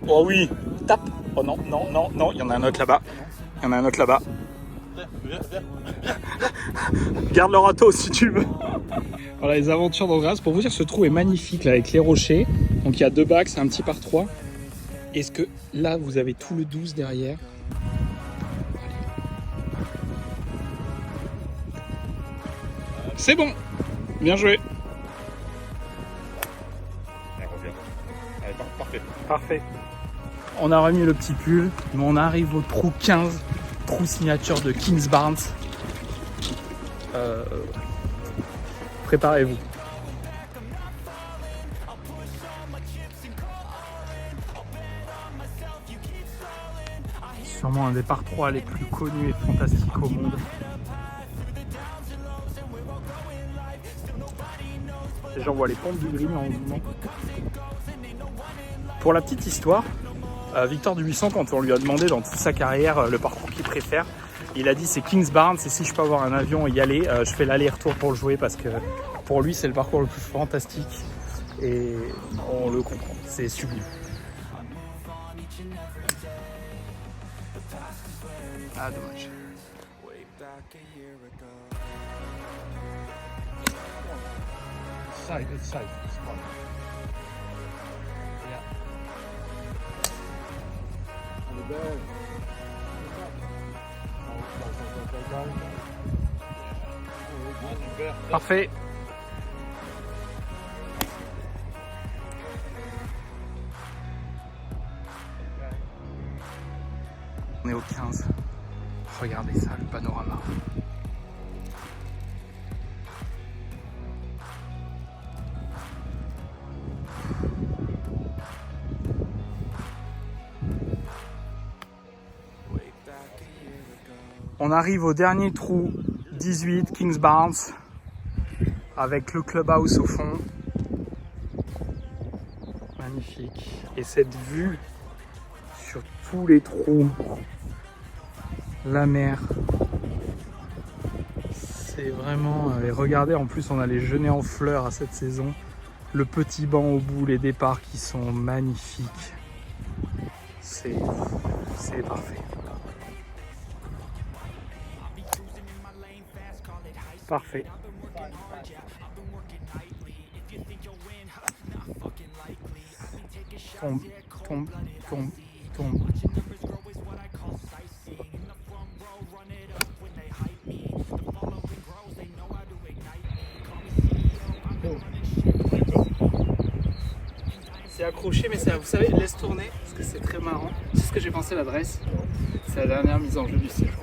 Oh oui, tape. Oh non, non, non, non, il y en a un autre là-bas. Il y en a un autre là-bas. Garde le râteau si tu veux. Voilà les aventures d'Andreas. Pour vous dire, ce trou est magnifique là avec les rochers. Donc il y a 2 bacs, c'est un petit par 3. Est-ce que là vous avez tout le 12 derrière? C'est bon. Bien joué. Elle revient. Allez, parfait. Parfait. On a remis le petit pull, mais on arrive au trou 15. Trou signature de Kings Barnes. Préparez-vous. Sûrement un des par 3 les plus connus et fantastiques au monde. Et j'en vois les pompes du green en mouvement. Pour la petite histoire, Victor Dubuisson, quand on lui a demandé dans toute sa carrière le parcours qu'il préfère, il a dit c'est Kings Barnes et si je peux avoir un avion et y aller, je fais l'aller-retour pour le jouer parce que pour lui c'est le parcours le plus fantastique et on le comprend, c'est sublime. Ah dommage. Side, it's side. Parfait. On est au 15. Regardez ça, le panorama. On arrive au dernier trou, 18, Kings Barnes, avec le clubhouse au fond. Magnifique. Et cette vue sur tous les trous, la mer. C'est vraiment... Et regardez, en plus on a les genêts en fleurs à cette saison. Le petit banc au bout, les départs qui sont magnifiques. C'est parfait. Parfait. Tombe, tombe, tombe, tombe. C'est accroché, mais ça, vous savez, laisse tourner, parce que c'est très marrant. C'est ce que j'ai pensé l'adresse. C'est la dernière mise en jeu du séjour.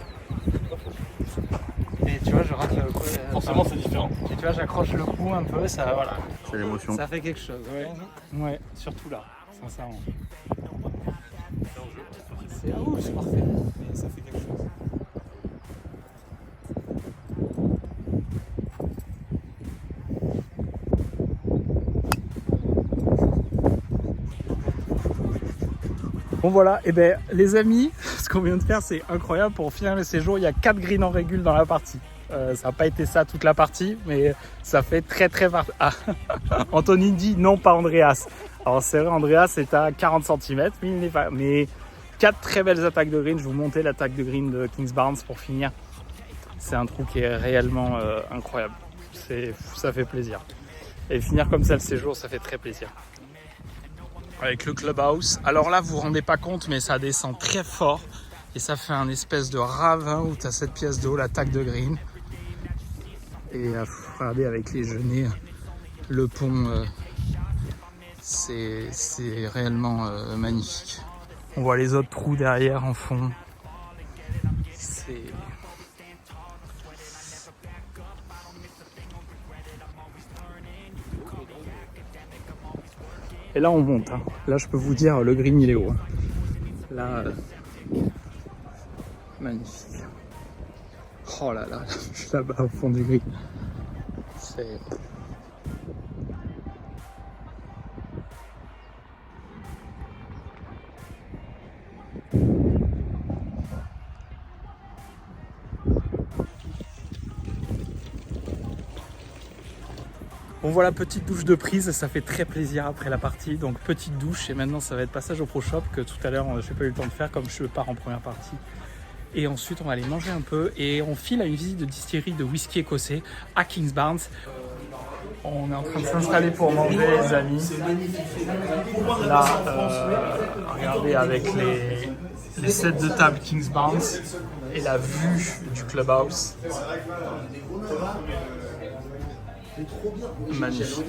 Et tu vois, je rate le coup. Forcément, c'est différent. Et tu vois, j'accroche le cou un peu, ça, voilà. C'est l'émotion. Ça fait quelque chose, ouais. Ouais, surtout là, sincèrement. C'est c'est parfait, mais ça fait quelque chose. Bon voilà, et ben les amis, ce qu'on vient de faire c'est incroyable. Pour finir le séjour, il y a 4 greens en régule dans la partie. Ça n'a pas été ça toute la partie, mais ça fait très Ah, Anthony dit non, pas Andreas. Alors c'est vrai, Andreas est à 40 cm, mais il n'est pas. Mais 4 très belles attaques de green. Je vais vous montrer l'attaque de green de Kings Barnes pour finir. C'est un trou qui est réellement incroyable. Ça fait plaisir. Et finir comme ça le séjour, ça fait très plaisir. Avec le clubhouse. Alors là, vous vous rendez pas compte, mais ça descend très fort. Et ça fait un espèce de ravin où tu as cette pièce d'eau, l'attaque de green. Et regardez avec les genêts, le pont, c'est réellement magnifique. On voit les autres trous derrière en fond. C'est... Et là on monte, hein. Là je peux vous dire le green il est haut. Là, magnifique. Oh là là, je suis là-bas au fond du green. C'est... Bon voilà, petite douche de prise, ça fait très plaisir après la partie. Donc petite douche et maintenant ça va être passage au Pro Shop que tout à l'heure j'ai pas eu le temps de faire comme je pars en première partie. Et ensuite on va aller manger un peu et on file à une visite de distillerie de whisky écossais à Kings Barnes. On est en train de s'installer pour manger les amis. Là, regardez avec les sets de table Kings Barnes et la vue du clubhouse. Magnifique.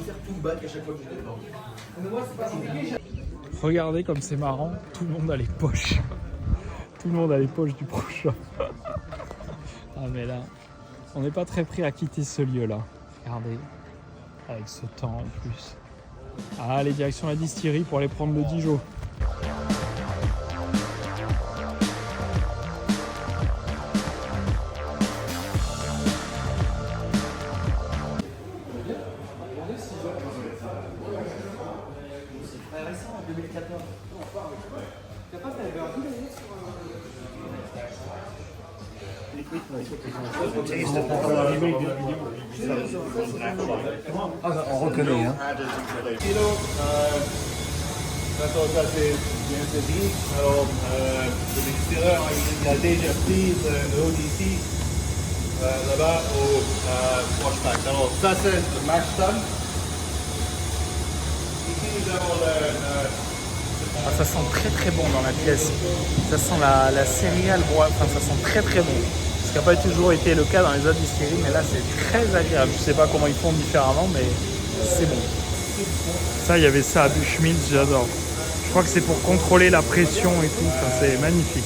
Regardez comme c'est marrant, tout le monde a les poches. Tout le monde a les poches du prochain. Ah mais là, on n'est pas très prêt à quitter ce lieu-là. Regardez, avec ce temps en plus. Allez, direction la distillerie pour aller prendre le Dijon. On reconnaît, hein. Maintenant, ça c'est bien saisi. Alors, le distilleur, il a déjà pris le ODC là-bas au wash pack. Alors, ça c'est le mash tun. Ici, nous avons Ah, ça sent très très bon dans la pièce. Ça sent la céréale, enfin ça sent très très bon. Ce qui n'a pas toujours été le cas dans les autres distilleries, mais là c'est très agréable. Je sais pas comment ils font différemment, mais c'est bon. Ça, il y avait ça à Bushmills, j'adore. Je crois que c'est pour contrôler la pression et tout, enfin, c'est magnifique.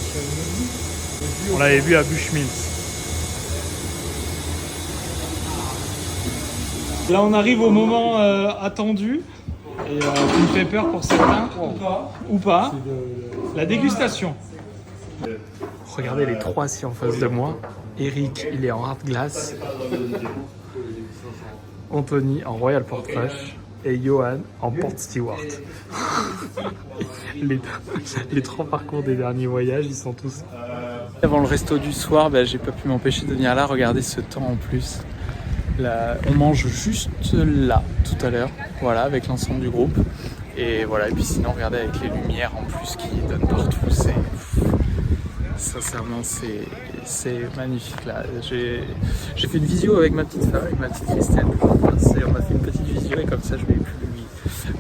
On l'avait vu à Bushmills. Là on arrive au moment attendu. Et qui me fait peur pour certains, ou pas, la dégustation. Regardez les trois assis en face de moi. Eric, il est en hard glass. Anthony en Royal Portage. Et Johan en Port Stewart. les trois parcours des derniers voyages, ils sont tous... Avant le resto du soir, j'ai pas pu m'empêcher de venir là. Regardez ce temps en plus. Là, on mange juste là, tout à l'heure. Voilà, avec l'ensemble du groupe. Et voilà, et puis sinon, regardez avec les lumières en plus qui donnent partout. Sincèrement, c'est magnifique là. J'ai fait une visio avec ma petite femme, avec ma petite Christelle. On a fait une petite visio et comme ça je vais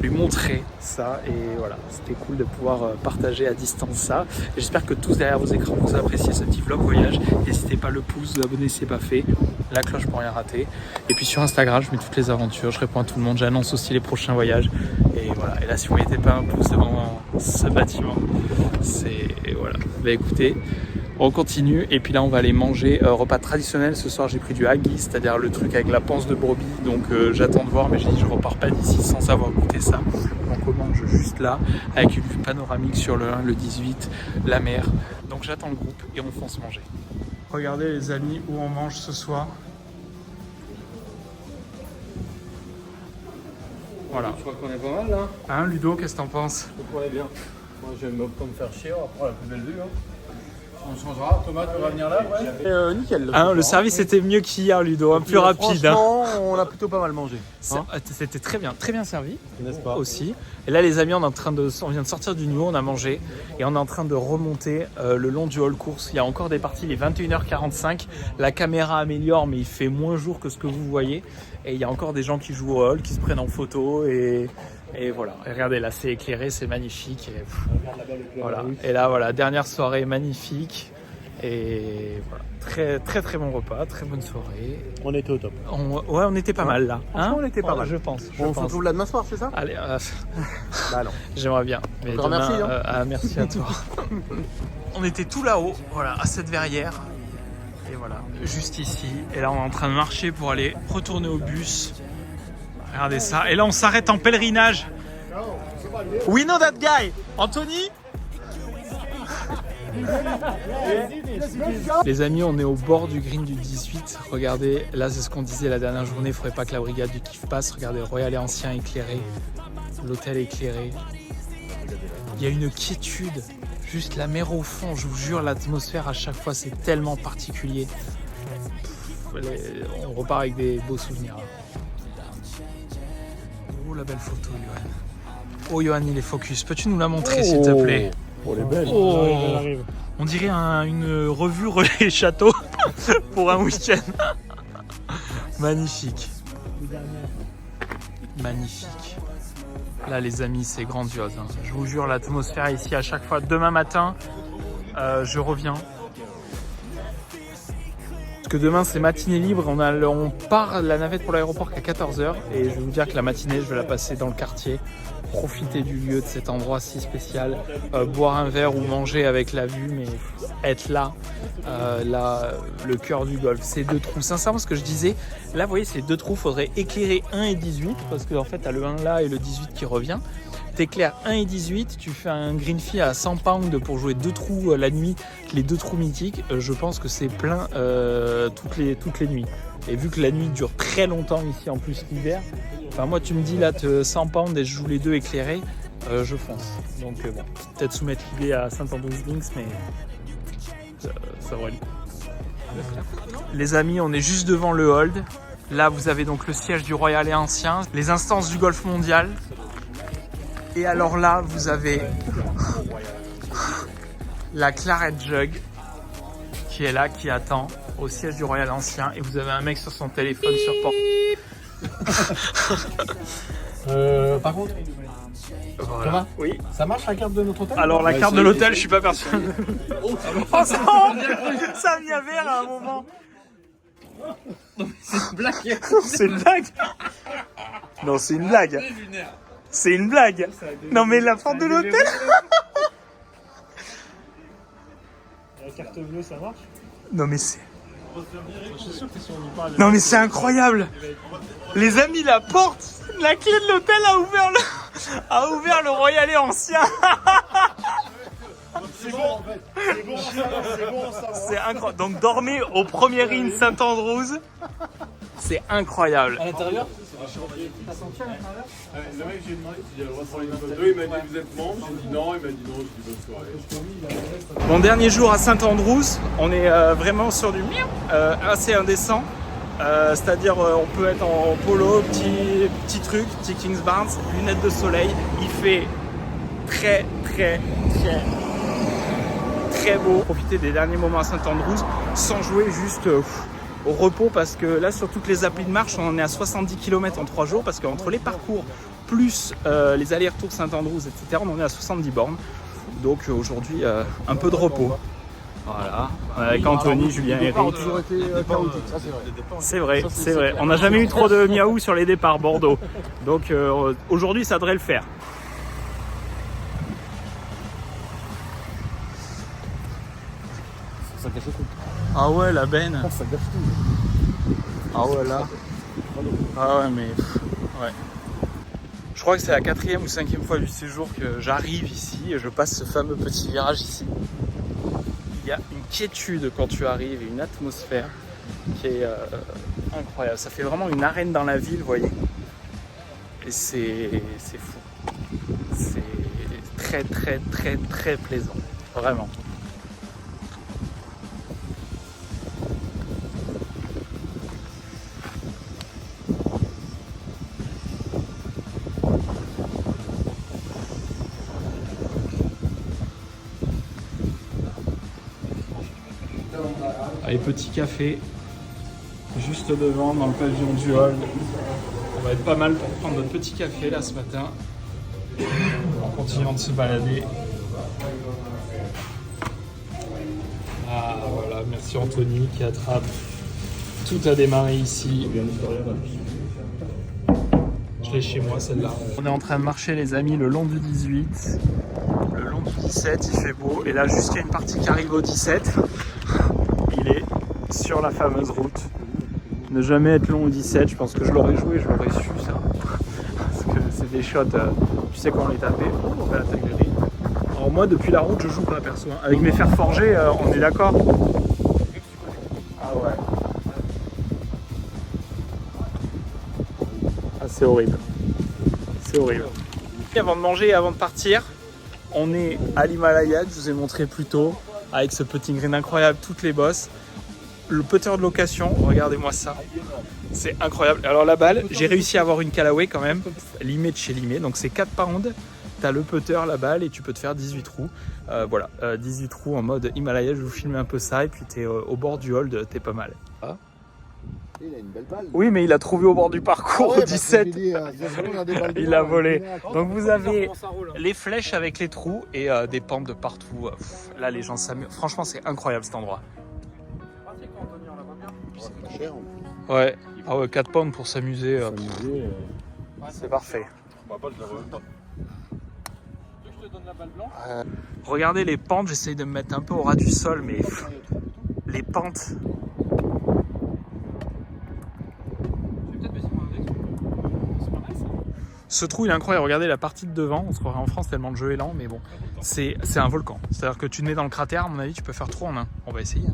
lui montrer ça. Et voilà, c'était cool de pouvoir partager à distance ça. Et j'espère que tous derrière vos écrans vous appréciez ce petit vlog voyage. N'hésitez pas le pouce, vous abonner si ce n'est pas fait, la cloche pour rien rater. Et puis sur Instagram, je mets toutes les aventures, je réponds à tout le monde, j'annonce aussi les prochains voyages. Et voilà, et là si vous ne mettez pas un pouce devant ce bâtiment, voilà. Écoutez, on continue et puis là on va aller manger repas traditionnel. Ce soir j'ai pris du haggis, c'est-à-dire le truc avec la panse de brebis, donc j'attends de voir, mais j'ai dit je repars pas d'ici sans avoir goûté ça. Donc on mange juste là avec une vue panoramique sur le 1, le 18, la mer. Donc j'attends le groupe et on fonce manger. Regardez les amis où on mange ce soir. Voilà. Je crois qu'on est pas mal là. Hein Ludo, qu'est-ce que t'en penses? Je crois qu'on est bien. Moi j'aime pas me faire chier, on va prendre la plus belle vue. On changera, Thomas tu vas venir là, ouais. Nickel. Le service était mieux qu'hier Ludo, plus rapide. Franchement, on a plutôt pas mal mangé. C'était très bien servi. N'est-ce pas? Aussi. Et là les amis, on vient de sortir du niveau, on a mangé et on est en train de remonter le long du hall course. Il y a encore des parties, il est 21h45. La caméra améliore mais il fait moins jour que ce que vous voyez. Et il y a encore des gens qui jouent au hall, qui se prennent en photo et voilà. Et regardez là, c'est éclairé, c'est magnifique. Et voilà. Et là voilà, dernière soirée magnifique. Et voilà, très très très bon repas, très bonne soirée. On était au top. Ouais, on était pas mal là. Hein, on était pas mal. Je pense. On se retrouve là demain soir, c'est ça? Allez, Bah non. j'aimerais bien. Mais encore demain, merci. Merci à toi. On était tout là-haut, voilà, à cette verrière. Et voilà, juste ici. Et là, on est en train de marcher pour aller retourner au bus. Regardez ça. Et là, on s'arrête en pèlerinage. We know that guy. Anthony. Les amis, on est au bord du green du 18. Regardez, là c'est ce qu'on disait la dernière journée. Il ne faudrait pas que la brigade du kiff passe. Regardez, Royal et Ancien éclairé, l'hôtel éclairé. Il y a une quiétude, juste la mer au fond. Je vous jure, l'atmosphère à chaque fois c'est tellement particulier. On repart avec des beaux souvenirs. Oh la belle photo, Johan. Oh Johan, il est focus. Peux-tu nous la montrer s'il te plaît? Oh les belles. Oh, on dirait une revue Relais Château pour un week-end. Magnifique. Magnifique. Là les amis, c'est grandiose. Hein. Je vous jure, l'atmosphère ici à chaque fois. Demain matin, je reviens. Parce que demain c'est matinée libre. On part la navette pour l'aéroport qu'à 14h. Et je vais vous dire que la matinée, je vais la passer dans le quartier. Profiter du lieu, de cet endroit si spécial, boire un verre ou manger avec la vue, mais être là, le cœur du golfe, ces deux trous. Sincèrement, ce que je disais, là, vous voyez, ces deux trous, faudrait éclairer 1 et 18, parce qu'en fait, tu as le 1 là et le 18 qui revient. T'éclaires 1 et 18, tu fais un green fee à 100 pounds pour jouer deux trous la nuit, les deux trous mythiques, je pense que c'est plein toutes les nuits. Et vu que la nuit dure très longtemps ici, en plus l'hiver, enfin moi tu me dis là 100 pounds et je joue les deux éclairés, je fonce. Donc bon, peut-être soumettre l'idée à Saint-Andrews-Links, mais ça vaut le coup. Les amis, on est juste devant le hold. Là vous avez donc le siège du Royal et Ancien, les instances du golf mondial. Et alors là vous avez la Claret Jug qui est là, qui attend au siège du Royal Ancien, et vous avez un mec sur son téléphone sur port. Par contre, Voilà. Thomas, oui. Ça marche la carte de notre hôtel? Alors la carte de l'hôtel, je suis pas persuadé. Oh, ça vient vers à un moment. C'est une blague. C'est une blague. Non, c'est une blague. C'est une blague. Non mais la porte de l'hôtel. La carte bleue, ça marche? Non mais c'est... Non mais c'est incroyable. Les amis, la porte, la clé de l'hôtel a ouvert le Royal et Ancien. C'est bon en fait. C'est bon, c'est bon, ça va. C'est incroyable. Donc dormez au premier inn Saint-Andrews. C'est incroyable. À l'intérieur? Le mec, j'ai demandé s'il avait le droit de prendre une photo. Il m'a dit vous êtes membre. J'ai dit non. Il m'a dit non. J'ai dit bonne soirée. Mon dernier jour à Saint-Andrews, on est vraiment sur du assez indécent. C'est-à-dire on peut être en polo, petit truc, petit Kings Barnes, lunettes de soleil. Il fait très beau. Profiter des derniers moments à Saint-Andrews sans jouer, juste au repos, parce que là sur toutes les applis de marche on en est à 70 km en 3 jours, parce qu'entre les parcours plus les allers-retours Saint-Andrews etc, on en est à 70 bornes. Donc aujourd'hui un peu de repos. Voilà, avec Anthony, Julien et Eric. toujours été chaotique, ça c'est vrai. C'est vrai. On n'a jamais eu trop de miaou sur les départs Bordeaux. Donc aujourd'hui ça devrait le faire. Ça gâche tout. Ah ouais, la benne. Ça gâche tout. Ah ouais, là. Ah ouais, mais... ouais. Je crois que c'est la 4e ou 5e fois du séjour que j'arrive ici et je passe ce fameux petit virage ici. Il y a une quiétude quand tu arrives et une atmosphère qui est incroyable. Ça fait vraiment une arène dans la ville, vous voyez. Et c'est fou. C'est très plaisant. Vraiment. Allez, petit café juste devant dans le pavillon du hall. On va être pas mal pour prendre notre petit café là ce matin en continuant de se balader. Ah voilà, merci Anthony qui attrape. Tout a démarré ici. Je l'ai chez moi celle-là. On est en train de marcher les amis le long du 18, le long du 17, il fait beau. Et là juste il y a une partie qui arrive au 17. Il est sur la fameuse route. Ne jamais être long au 17, je pense que je l'aurais joué, je l'aurais su ça. Parce que c'est des shots, tu sais quand on les tapait. Oh, on va l'attaquer. Alors moi depuis la route je joue pas perso. Avec mes fers forgés, on est d'accord. Ah ouais. Ah c'est horrible. C'est horrible. Avant de manger et avant de partir, on est à l'Himalaya, je vous ai montré plus tôt, avec ce putting green incroyable, toutes les bosses. Le putter de location, regardez-moi ça, c'est incroyable. Alors la balle, j'ai réussi à avoir une Callaway quand même, limée de chez limée, donc c'est 4 pounds. T'as le putter, la balle et tu peux te faire 18 trous. Voilà, 18 trous en mode Himalaya, je vais vous filmer un peu ça et puis t'es au bord du hold, t'es pas mal. Ah. Il a une belle balle. Oui, mais il a trouvé au bord du parcours, Ah ouais, 17. Il a volé. Donc Donc vous avez les flèches avec les trous et des pentes de partout. Là, les gens s'amusent. Franchement, c'est incroyable cet endroit. c'est cher en plus. Ouais. Ah ouais, 4 pounds pour s'amuser. C'est parfait. Regardez les pentes, j'essaye de me mettre un peu au ras du sol, mais les pentes. Ce trou il est incroyable, regardez la partie de devant, on se croirait en France tellement le jeu est lent, mais bon, c'est un volcan. C'est-à-dire que tu te mets dans le cratère, à mon avis tu peux faire 3 en 1. On va essayer.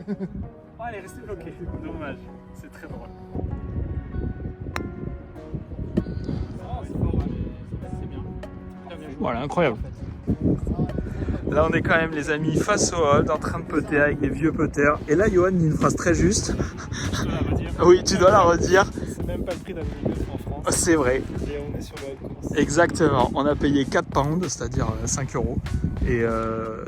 Oh, elle est restée bloquée, dommage, c'est très drôle. Voilà, incroyable. Là on est quand même les amis face au hold en train de putter avec des vieux putters. Et là Johan dit une phrase très juste. Tu dois la redire. Oui, tu dois la redire. C'est même pas le prix d'un mini-golf en France. C'est vrai. Et on est sur le hold course. Exactement. On a payé 4 pounds, c'est-à-dire 5 €. Et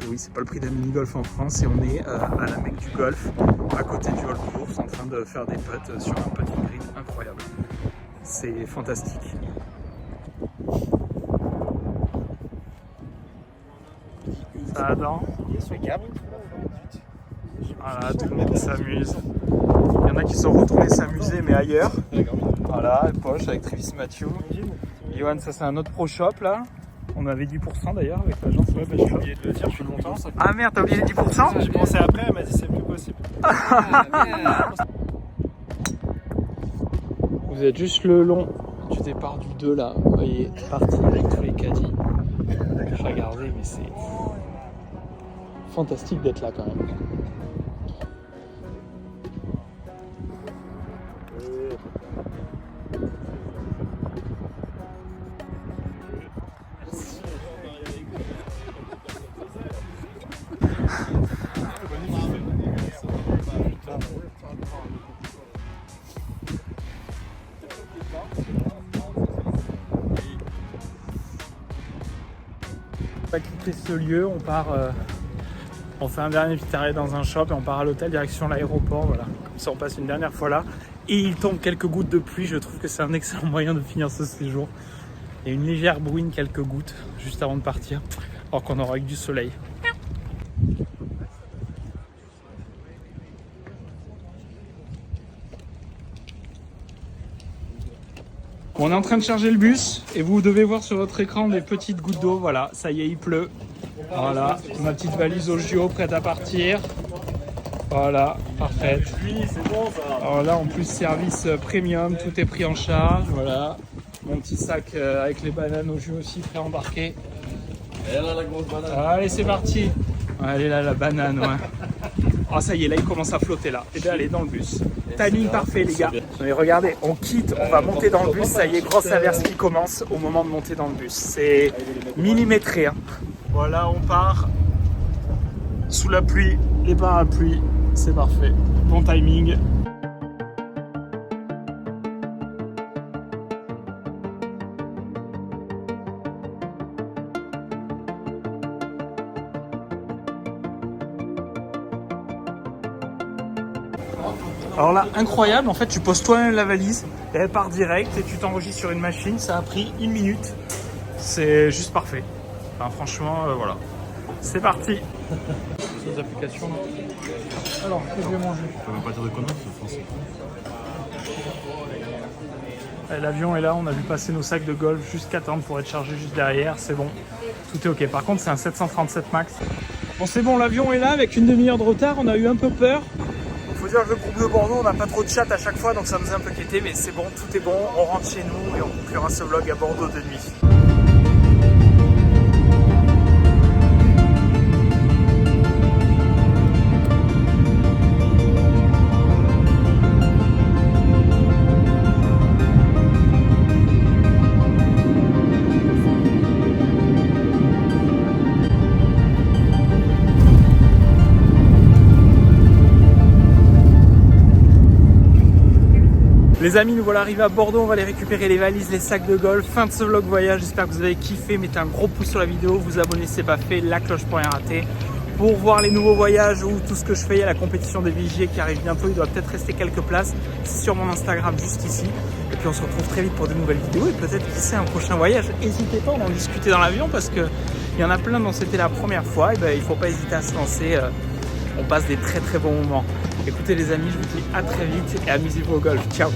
oui, c'est pas le prix d'un mini-golf en France. Et on est à la Mecque du golf, à côté du hold course, en train de faire des putts sur un petit green incroyable. C'est fantastique. Ça attend. Voilà, tout le monde s'amuse. Il y en a qui sont retournés s'amuser mais ailleurs. Voilà, poche avec Travis Matthew. Johan, ça c'est un autre pro shop là. On avait 10% d'ailleurs avec l'agence. Ouais, bah, j'ai oublié de le dire, je suis content. Ah merde, t'as oublié les 10%? J'ai pensé après, elle m'a dit c'est plus possible. Vous êtes juste le long du départ du 2 là. Vous voyez, parti avec tous les caddies. Regardez, mais c'est fantastique d'être là quand même. On va quitter ce lieu, on part, on fait un dernier petit arrêt dans un shop et on part à l'hôtel direction l'aéroport, voilà. Comme ça on passe une dernière fois là et il tombe quelques gouttes de pluie, je trouve que c'est un excellent moyen de finir ce séjour. Il y a une légère bruine, quelques gouttes juste avant de partir, alors qu'on aura eu du soleil. On est en train de charger le bus et vous devez voir sur votre écran des petites gouttes d'eau. Voilà, ça y est, il pleut. Voilà, ma petite valise au JO prête à partir. Voilà, parfaite. C'est bon ça. Alors là, en plus, service premium, tout est pris en charge. Voilà, mon petit sac avec les bananes au jus aussi pré-embarqué. Et là, la grosse banane. Allez, c'est parti. Allez là, la banane, ouais. Oh, ça y est, là, il commence à flotter là. Et bien, allez dans le bus. Timing parfait, les gars. Mais regardez, on quitte, on va monter dans le bus. Ça y est, grosse averse qui commence au moment de monter dans le bus. C'est millimétré. Hein. Voilà, on part sous la pluie, les parapluies. C'est parfait. Bon timing. Alors là, incroyable, en fait tu poses toi-même la valise et elle part direct et tu t'enregistres sur une machine, ça a pris 1 minute. C'est juste parfait. Enfin, franchement, voilà. C'est parti. Ces applications là. Alors, qu'est-ce que je vais manger? Je peux même pas dire de conneries, c'est français. L'avion est là, on a vu passer nos sacs de golf, juste qu'attendre pour être chargé juste derrière, c'est bon. Tout est ok. Par contre, c'est un 737 Max. Bon, c'est bon, l'avion est là avec une demi-heure de retard, on a eu un peu peur. Faut dire que le groupe de Bordeaux, on n'a pas trop de chat à chaque fois, donc ça nous a un peu quitté, mais c'est bon, tout est bon, on rentre chez nous et on conclura ce vlog à Bordeaux de nuit. Les amis, nous voilà arrivés à Bordeaux, on va aller récupérer les valises, les sacs de golf. Fin de ce vlog voyage, j'espère que vous avez kiffé. Mettez un gros pouce sur la vidéo, vous abonnez si ce n'est pas fait, la cloche pour rien rater. Pour voir les nouveaux voyages ou tout ce que je fais, il y a la compétition des vigiers qui arrive bientôt, il doit peut-être rester quelques places. C'est sur mon Instagram juste ici. Et puis on se retrouve très vite pour de nouvelles vidéos et peut-être qui sait un prochain voyage. N'hésitez pas, on en discuter dans l'avion parce qu'il y en a plein dont c'était la première fois. Et ben, il ne faut pas hésiter à se lancer, on passe des très très bons moments. Écoutez les amis, je vous dis à très vite et amusez-vous au golf. Ciao.